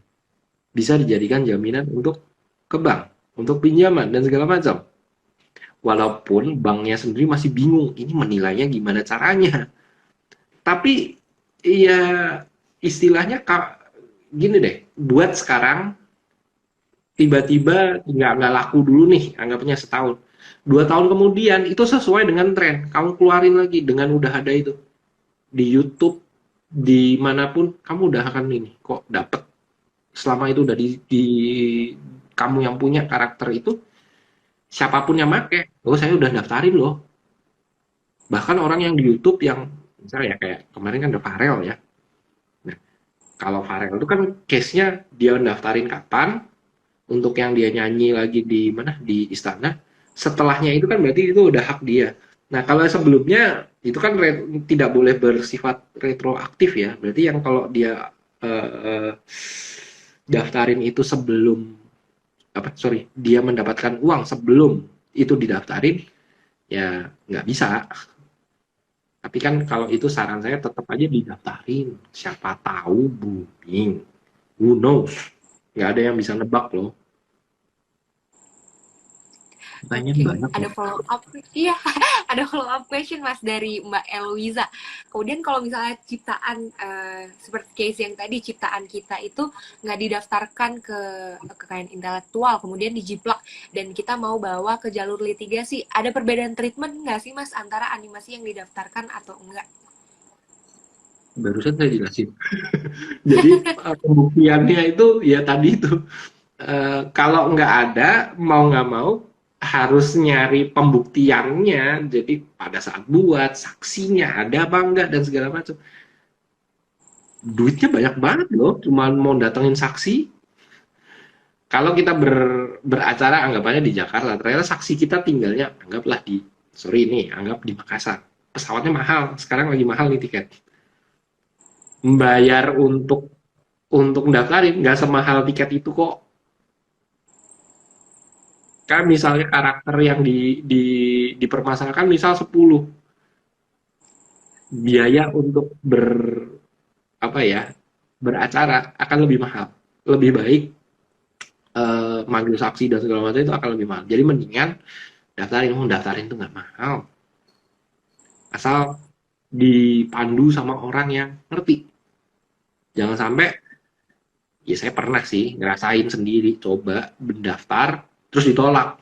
bisa dijadikan jaminan untuk ke bank, untuk pinjaman dan segala macam. Walaupun banknya sendiri masih bingung, ini menilainya gimana caranya. Tapi ya istilahnya gini deh, buat sekarang tiba-tiba nggak laku dulu nih, anggapnya setahun. 2 tahun kemudian itu sesuai dengan tren, kamu keluarin lagi dengan udah ada itu di YouTube, dimanapun kamu udah akan ini kok dapet. Selama itu udah di kamu yang punya karakter itu, siapapun yang make, oh saya udah daftarin loh. Bahkan orang yang di YouTube yang misalnya ya kayak kemarin kan ada Farel ya. Nah, kalau Farel itu kan case-nya dia daftarin kapan, untuk yang dia nyanyi lagi di mana di istana, setelahnya itu kan berarti itu udah hak dia. Nah kalau sebelumnya itu kan tidak boleh bersifat retroaktif ya, berarti yang kalau dia daftarin itu sebelum dia mendapatkan uang sebelum itu didaftarin, ya nggak bisa. Tapi kan kalau itu saran saya tetap aja didaftarin, siapa tahu booming, who knows, nggak ada yang bisa nebak loh. Pertanyaan Oke, banyak ada loh. follow up. Iya, ada follow up question Mas dari Mbak Eloiza. Kemudian kalau misalnya ciptaan seperti case yang tadi ciptaan kita itu nggak didaftarkan ke kekayaan intelektual, kemudian dijiplak dan kita mau bawa ke jalur litigasi, ada perbedaan treatment nggak sih Mas antara animasi yang didaftarkan atau enggak? Barusan saya jelasin. Jadi pembuktiannya itu ya tadi itu. Kalau nggak ada, mau nggak mau harus nyari pembuktiannya. Jadi pada saat buat saksinya ada apa enggak dan segala macam. Duitnya banyak banget loh, cuma mau datengin saksi. Kalau kita beracara anggapannya di Jakarta, ternyata saksi kita tinggalnya anggaplah sorry nih, anggap di Makassar. Pesawatnya mahal, sekarang lagi mahal nih tiket. Membayar untuk mendaftarin nggak semahal tiket itu kok. Kan misalnya karakter yang dipermasalahkan misal 10, biaya untuk apa ya beracara akan lebih mahal, lebih baik manggil saksi dan segala macam itu akan lebih mahal. Jadi mendingan daftarin itu nggak mahal, asal dipandu sama orang yang ngerti. Jangan sampai, ya saya pernah sih ngerasain sendiri, coba mendaftar, terus ditolak.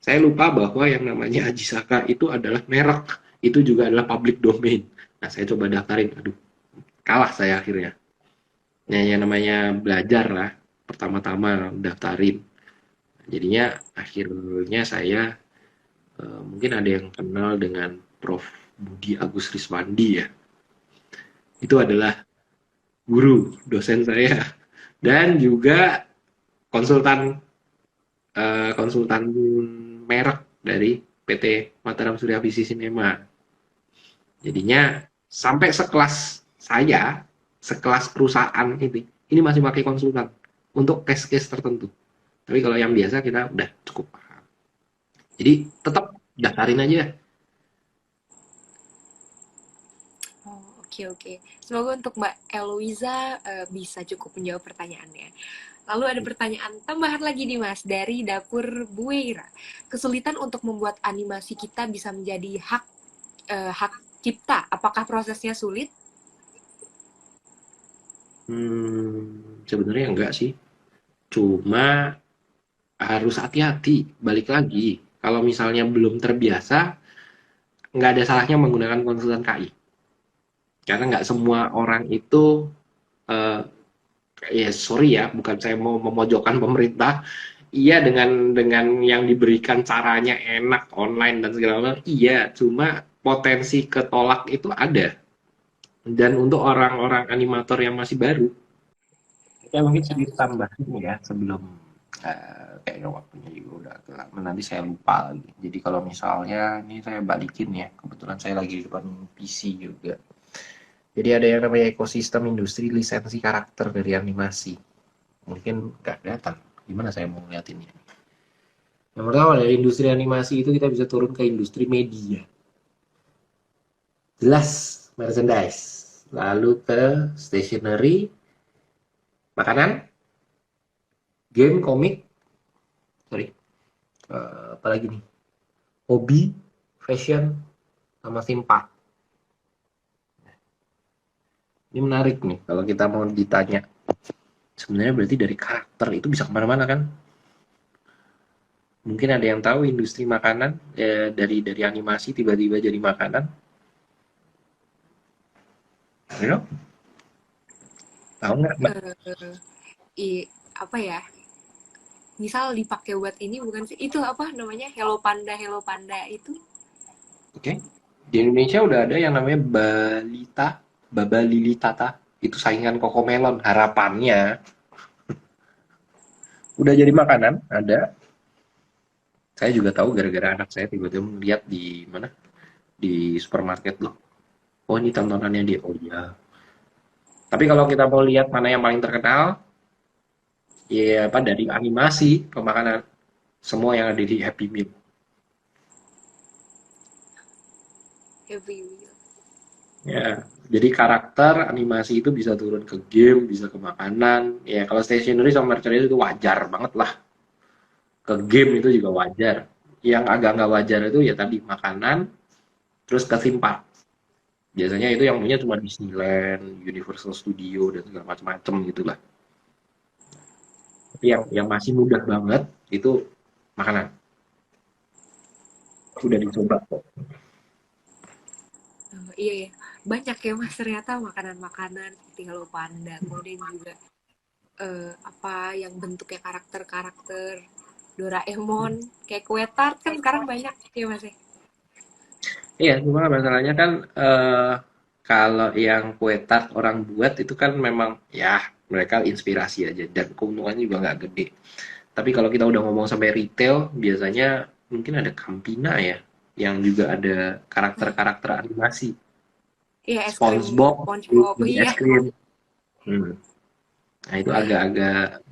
Saya lupa bahwa yang namanya Ajisaka itu adalah merek, itu juga adalah public domain. Nah, saya coba daftarin, aduh, kalah saya akhirnya. Nah, yang namanya belajar lah, pertama-tama daftarin. Jadinya akhirnya saya mungkin ada yang kenal dengan Prof. Budi Agus Riswandi ya. Itu adalah guru, dosen saya. Dan juga konsultan konsultan merek dari PT Mataram Surya Visi Cinema. Jadinya sampai sekelas saya, sekelas perusahaan ini masih pakai konsultan untuk case-case tertentu. Tapi kalau yang biasa kita udah cukup paham. Jadi tetap daftarin aja. Oh, oke oke. Semoga untuk Mbak Eloiza bisa cukup menjawab pertanyaannya. Lalu ada pertanyaan tambahan lagi nih Mas dari dapur Bueira. Kesulitan untuk membuat animasi kita bisa menjadi hak cipta. Apakah prosesnya sulit? Sebenarnya enggak sih. Cuma harus hati-hati. Balik lagi, kalau misalnya belum terbiasa, nggak ada salahnya menggunakan konsultan KI. Karena nggak semua orang itu, eh, ya sorry ya, bukan saya mau memojokkan pemerintah. Iya dengan yang diberikan caranya enak online dan segala macam. Iya, cuma potensi ketolak itu ada. Dan untuk orang-orang animator yang masih baru, ya mungkin sedikit tambahin ya sebelum kayaknya waktunya juga udah gelap. Nanti saya lupa lagi. Jadi kalau misalnya ini saya balikin ya, kebetulan saya lagi di depan PC juga. Jadi ada yang namanya ekosistem industri lisensi karakter dari animasi. Mungkin nggak datang. Gimana saya mau ngeliatinnya? Yang pertama dari industri animasi itu kita bisa turun ke industri media. Jelas merchandise. Lalu ke stationery, makanan, game, komik, sorry, apalagi nih, hobi, fashion, sama theme park. Ini menarik nih kalau kita mau ditanya. Sebenarnya berarti dari karakter itu bisa kemana-mana kan? Mungkin ada yang tahu industri makanan dari animasi tiba-tiba jadi makanan. You know? Tahu nggak Mbak? Eh, apa ya? Misal dipakai buat ini bukan sih? Itu apa namanya? Hello Panda itu. Oke. Di Indonesia udah ada yang namanya Balita, Baba Lilitata. Itu saingan Cocomelon. Harapannya udah jadi makanan, ada. Saya juga tahu gara-gara anak saya tiba-tiba melihat di mana? Di supermarket loh. Oh ini tontonannya dia. Oh iya. Tapi kalau kita mau lihat mana yang paling terkenal, ya apa dari animasi ke makanan, semua yang ada di Happy Meal. Heavy Wheel. Ya, jadi karakter animasi itu bisa turun ke game, bisa ke makanan. Ya kalau stationery sama merchandise itu wajar banget lah. Ke game itu juga wajar. Yang agak nggak wajar itu ya tadi makanan, terus ke theme park. Biasanya itu yang punya cuma Disneyland, Universal Studio dan segala macam-macam gitulah. Tapi yang masih mudah banget itu makanan. Udah dicoba kok. Iya ya, banyak ya Mas ternyata makanan-makanan seperti Hello Panda, kemudian juga apa yang bentuknya karakter-karakter Doraemon, kayak kue tart kan sekarang banyak ya Mas ya. Iya, cuma masalahnya kan kalau yang kue tart orang buat itu kan memang ya mereka inspirasi aja dan keuntungannya juga nggak gede. Tapi kalau kita udah ngomong sampai retail, biasanya mungkin ada Campina ya, yang juga ada karakter-karakter animasi. Iya es krim SpongeBob SpongeBob, jadi iya. es krim. Hmm. Nah itu agak-agak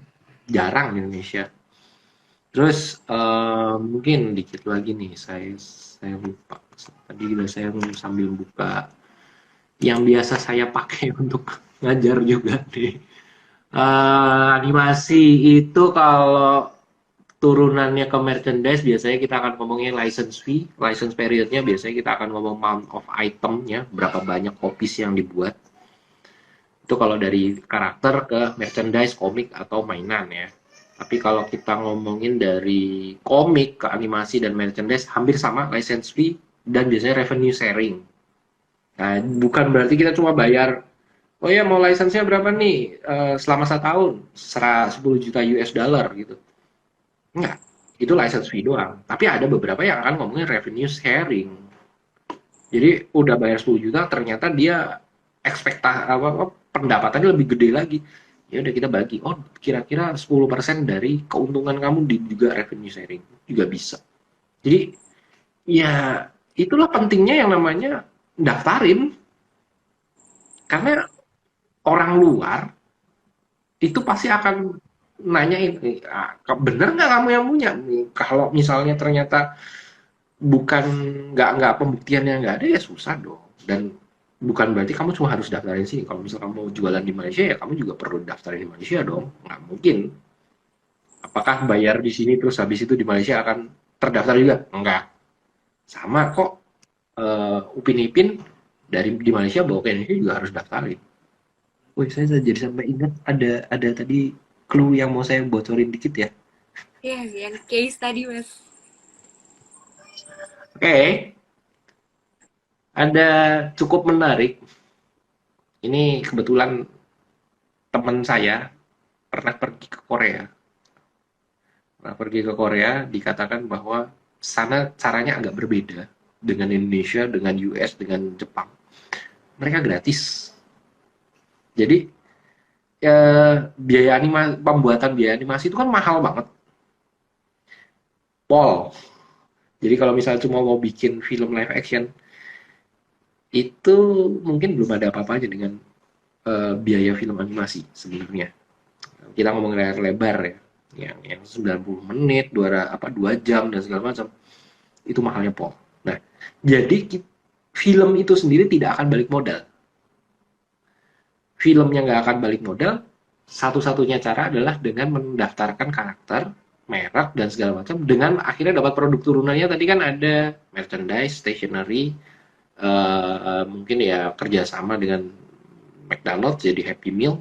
jarang di Indonesia. Terus mungkin dikit lagi nih, saya lupa. Tadi juga saya sambil buka yang biasa saya pakai untuk ngajar juga nih. Animasi itu kalau turunannya ke merchandise biasanya kita akan ngomongin license fee, license periodnya biasanya kita akan ngomong amount of itemnya, berapa banyak copies yang dibuat. Itu kalau dari karakter ke merchandise, komik atau mainan ya. Tapi kalau kita ngomongin dari komik ke animasi dan merchandise hampir sama license fee dan biasanya revenue sharing. Nah, bukan berarti kita cuma bayar, oh ya mau license-nya berapa nih selama 1 tahun, 10 juta US dollar gitu. Enggak, itu license fee doang. Tapi ada beberapa yang akan ngomongin revenue sharing. Jadi udah bayar 10 juta, ternyata dia pendapatannya lebih gede lagi. Ya udah kita bagi. Oh, kira-kira 10% dari keuntungan kamu di juga revenue sharing juga bisa. Jadi ya itulah pentingnya yang namanya daftarin, karena orang luar itu pasti akan nanyain, bener nggak kamu yang punya? Kalau misalnya ternyata bukan, nggak pembuktiannya nggak ada, ya susah dong. Dan bukan berarti kamu cuma harus daftarin sini. Kalau misalnya kamu mau jualan di Malaysia, ya kamu juga perlu daftarin di Malaysia dong. Nggak mungkin. Apakah bayar di sini terus habis itu di Malaysia akan terdaftar juga? Enggak. Sama kok, Upin Ipin dari di Malaysia bawa ke Indonesia juga harus daftarin. Wih, saya jadi sampai ingat ada tadi clue yang mau saya bocorin dikit ya. Ya, yang case tadi Mas. Oke, ada cukup menarik. Ini kebetulan teman saya pernah pergi ke Korea. Pernah pergi ke Korea, dikatakan bahwa sana caranya agak berbeda dengan Indonesia, dengan US, dengan Jepang. Mereka gratis. Jadi pembuatan biaya animasi itu kan mahal banget. Pol. Jadi kalau misalnya cuma mau bikin film live action, itu mungkin belum ada apa-apanya dengan biaya film animasi sebenarnya. Kita ngomong layar lebar ya, yang 90 menit, 2 jam dan segala macam, itu mahalnya pol. Nah, jadi film itu sendiri tidak akan balik modal. Filmnya nggak akan balik modal, satu-satunya cara adalah dengan mendaftarkan karakter, merek, dan segala macam, dengan akhirnya dapat produk turunannya. Tadi kan ada merchandise, stationery, mungkin ya kerjasama dengan McDonald's jadi Happy Meal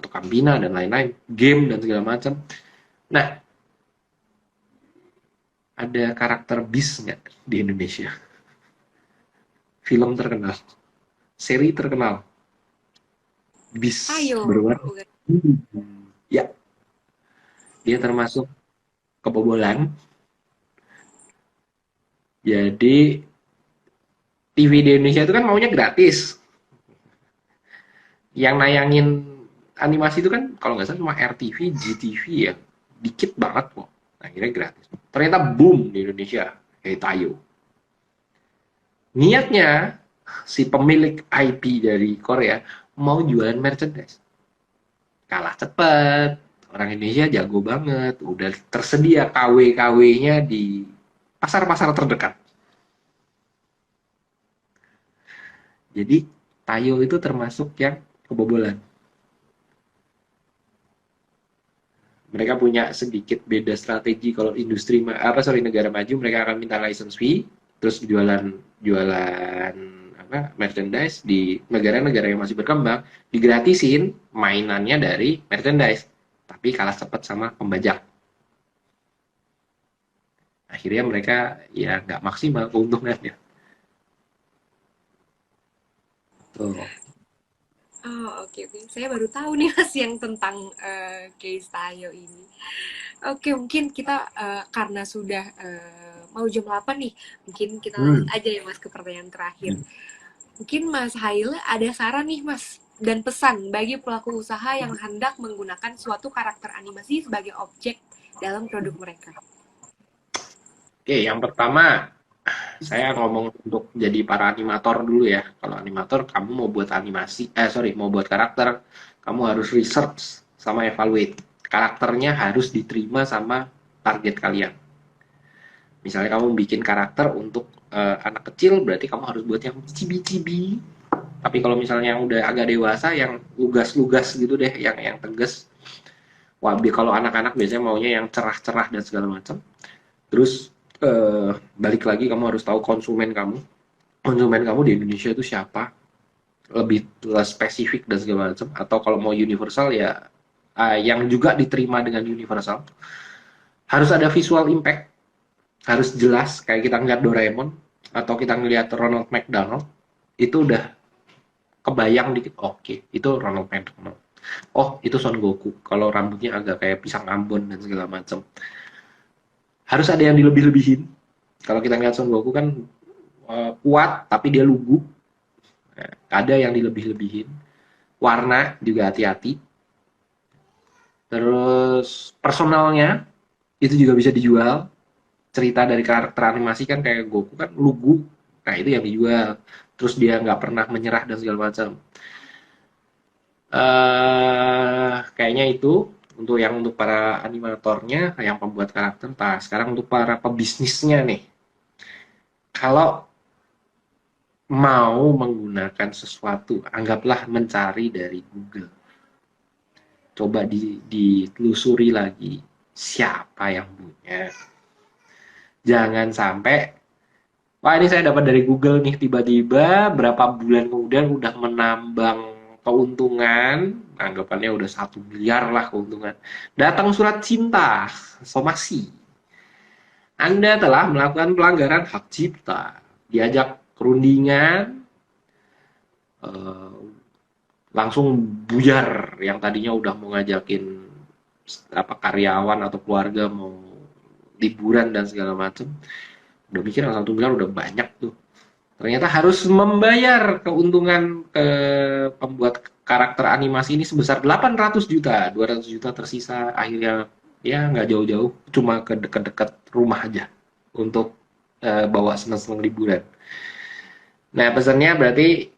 atau Campina dan lain-lain, game dan segala macam. Nah, ada karakter Beast nggak di Indonesia? Film terkenal, seri terkenal, Beast Ayo, berwarna. bukan. Ya, dia termasuk kebobolan. Jadi TV di Indonesia itu kan maunya gratis. Yang nayangin animasi itu kan kalau nggak salah cuma RTV, GTV ya, dikit banget kok. Akhirnya gratis. Ternyata boom di Indonesia, kayak Tayo. Niatnya si pemilik IP dari Korea mau jualan merchandise. Kalah cepet. Orang Indonesia jago banget, udah tersedia KW-KW-nya di pasar-pasar terdekat. Jadi Tayo itu termasuk yang kebobolan. Mereka punya sedikit beda strategi. Kalau negara maju, mereka akan minta license fee, terus jualan merchandise. Di negara-negara yang masih berkembang digratisin mainannya dari merchandise, tapi kalah cepat sama pembajak. Akhirnya mereka ya nggak maksimal keuntungannya. Tuh. Oh, oke, oke. Saya baru tahu nih Mas yang tentang case Tayo ini. Oke, mungkin kita karena sudah mau jam 8 nih, mungkin kita lanjut Hmm. aja ya Mas ke pertanyaan terakhir. Mungkin Mas Haile ada saran nih Mas dan pesan bagi pelaku usaha yang hendak menggunakan suatu karakter animasi sebagai objek dalam produk mereka. Oke, yang pertama saya ngomong untuk jadi para animator dulu ya. Kalau animator, kamu mau buat mau buat karakter, kamu harus research sama evaluate. Karakternya harus diterima sama target kalian. Misalnya kamu bikin karakter untuk anak kecil, berarti kamu harus buat yang cibi-cibi. Tapi kalau misalnya yang udah agak dewasa, yang lugas-lugas gitu deh, yang tegas, Wah, kalau anak-anak biasanya maunya yang cerah-cerah dan segala macam. Terus balik lagi kamu harus tahu konsumen kamu di Indonesia itu siapa, lebih spesifik dan segala macam. Atau kalau mau universal ya yang juga diterima dengan universal. Harus ada visual impact, harus jelas kayak kita ngeliat Doraemon atau kita ngeliat Ronald McDonald itu udah kebayang dikit. Oke, itu Ronald McDonald. Oh, itu Son Goku. Kalau rambutnya agak kayak pisang Ambon dan segala macam. Harus ada yang dilebih-lebihin. Kalau kita ngeliat Son Goku kan kuat tapi dia lugu. Nah, ada yang dilebih-lebihin. Warna juga hati-hati. Terus personalnya itu juga bisa dijual. Cerita dari karakter animasi kan kayak Goku kan lugu. Nah, itu yang dijual. Terus dia nggak pernah menyerah dan segala macam. Kayaknya itu untuk para animatornya, yang pembuat karakter. Nah, sekarang untuk para pebisnisnya nih. Kalau mau menggunakan sesuatu, anggaplah mencari dari Google. Coba ditelusuri lagi siapa yang punya. Jangan sampai, wah ini saya dapat dari Google nih, tiba-tiba berapa bulan kemudian udah menambang keuntungan, anggapannya udah 1 miliar lah keuntungan. Datang surat cinta, somasi. Anda telah melakukan pelanggaran hak cipta. Diajak kerundingan, eh, langsung buyar yang tadinya udah mau ngajakin apa karyawan atau keluarga mau liburan dan segala macam. Udah mikir 1 miliar udah banyak tuh. Ternyata harus membayar keuntungan ke pembuat karakter animasi ini sebesar 800 juta. 200 juta tersisa akhirnya ya nggak jauh-jauh, cuma ke dekat-dekat rumah aja untuk bawa senang-senang liburan. Nah, pesannya berarti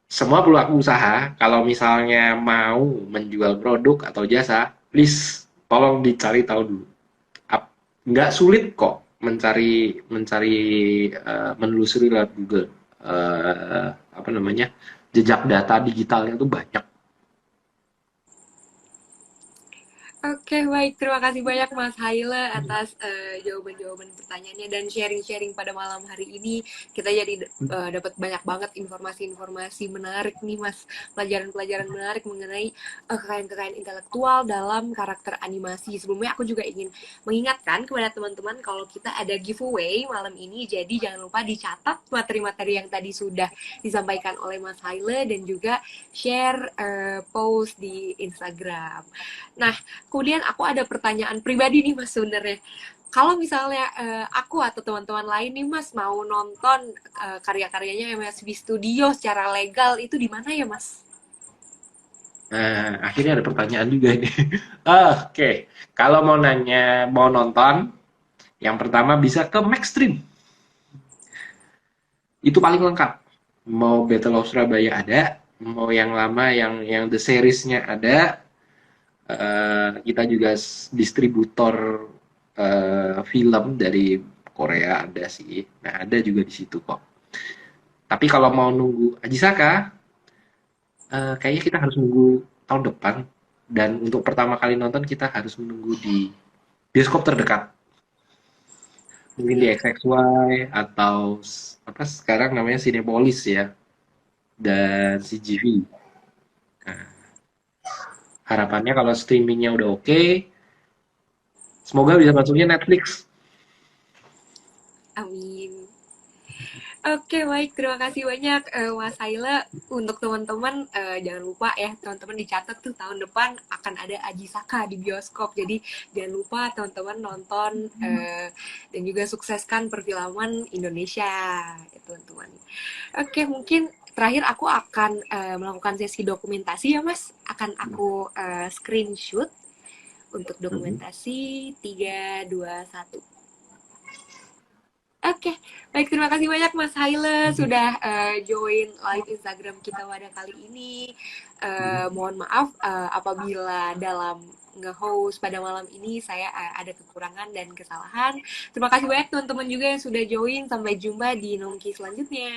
semua pelaku usaha kalau misalnya mau menjual produk atau jasa, please tolong dicari tahu dulu. Nggak sulit kok mencari mencari menelusuri lewat Google. Apa namanya, jejak data digitalnya itu banyak. Oke, baik. Terima kasih banyak Mas Haile atas jawaban-jawaban pertanyaannya dan sharing-sharing pada malam hari ini. Kita jadi dapat banyak banget informasi-informasi menarik nih, Mas. Pelajaran-pelajaran menarik mengenai kekayaan-kekayaan intelektual dalam karakter animasi. Sebelumnya aku juga ingin mengingatkan kepada teman-teman kalau kita ada giveaway malam ini. Jadi jangan lupa dicatat materi-materi yang tadi sudah disampaikan oleh Mas Haile dan juga share post di Instagram. Nah, kemudian aku ada pertanyaan pribadi nih Mas sebenarnya. Kalau misalnya aku atau teman-teman lain nih Mas mau nonton karya-karyanya MSB Studio secara legal itu di mana ya Mas? Nah, akhirnya ada pertanyaan juga ini. Oke, kalau mau nonton, yang pertama bisa ke Maxstream. Itu paling lengkap. Mau Battle of Surabaya ada, mau yang lama yang the series-nya ada. Kita juga distributor film dari Korea ada sih. Nah, ada juga di situ kok. Tapi kalau mau nunggu Ajisaka, kayaknya kita harus nunggu tahun depan. Dan untuk pertama kali nonton kita harus menunggu di bioskop terdekat. Mungkin di XXY atau apa sekarang namanya Cinepolis ya, dan CGV. Nah, harapannya kalau streamingnya udah oke, semoga bisa masuknya Netflix. Amin. Oke, baik. Terima kasih banyak Mas Haila. Untuk teman-teman, jangan lupa ya, teman-teman dicatat tuh tahun depan akan ada Aji Saka di bioskop. Jadi jangan lupa teman-teman nonton dan juga sukseskan perfilman Indonesia, ya, teman-teman. Oke, mungkin terakhir aku akan melakukan sesi dokumentasi ya, Mas. Akan aku screenshot untuk dokumentasi 3, 2, 1. Oke, baik terima kasih banyak Mas Haile sudah join live Instagram kita pada kali ini. Mohon maaf apabila dalam nge-host pada malam ini saya ada kekurangan dan kesalahan. Terima kasih banyak teman-teman juga yang sudah join. Sampai jumpa di Nongki selanjutnya.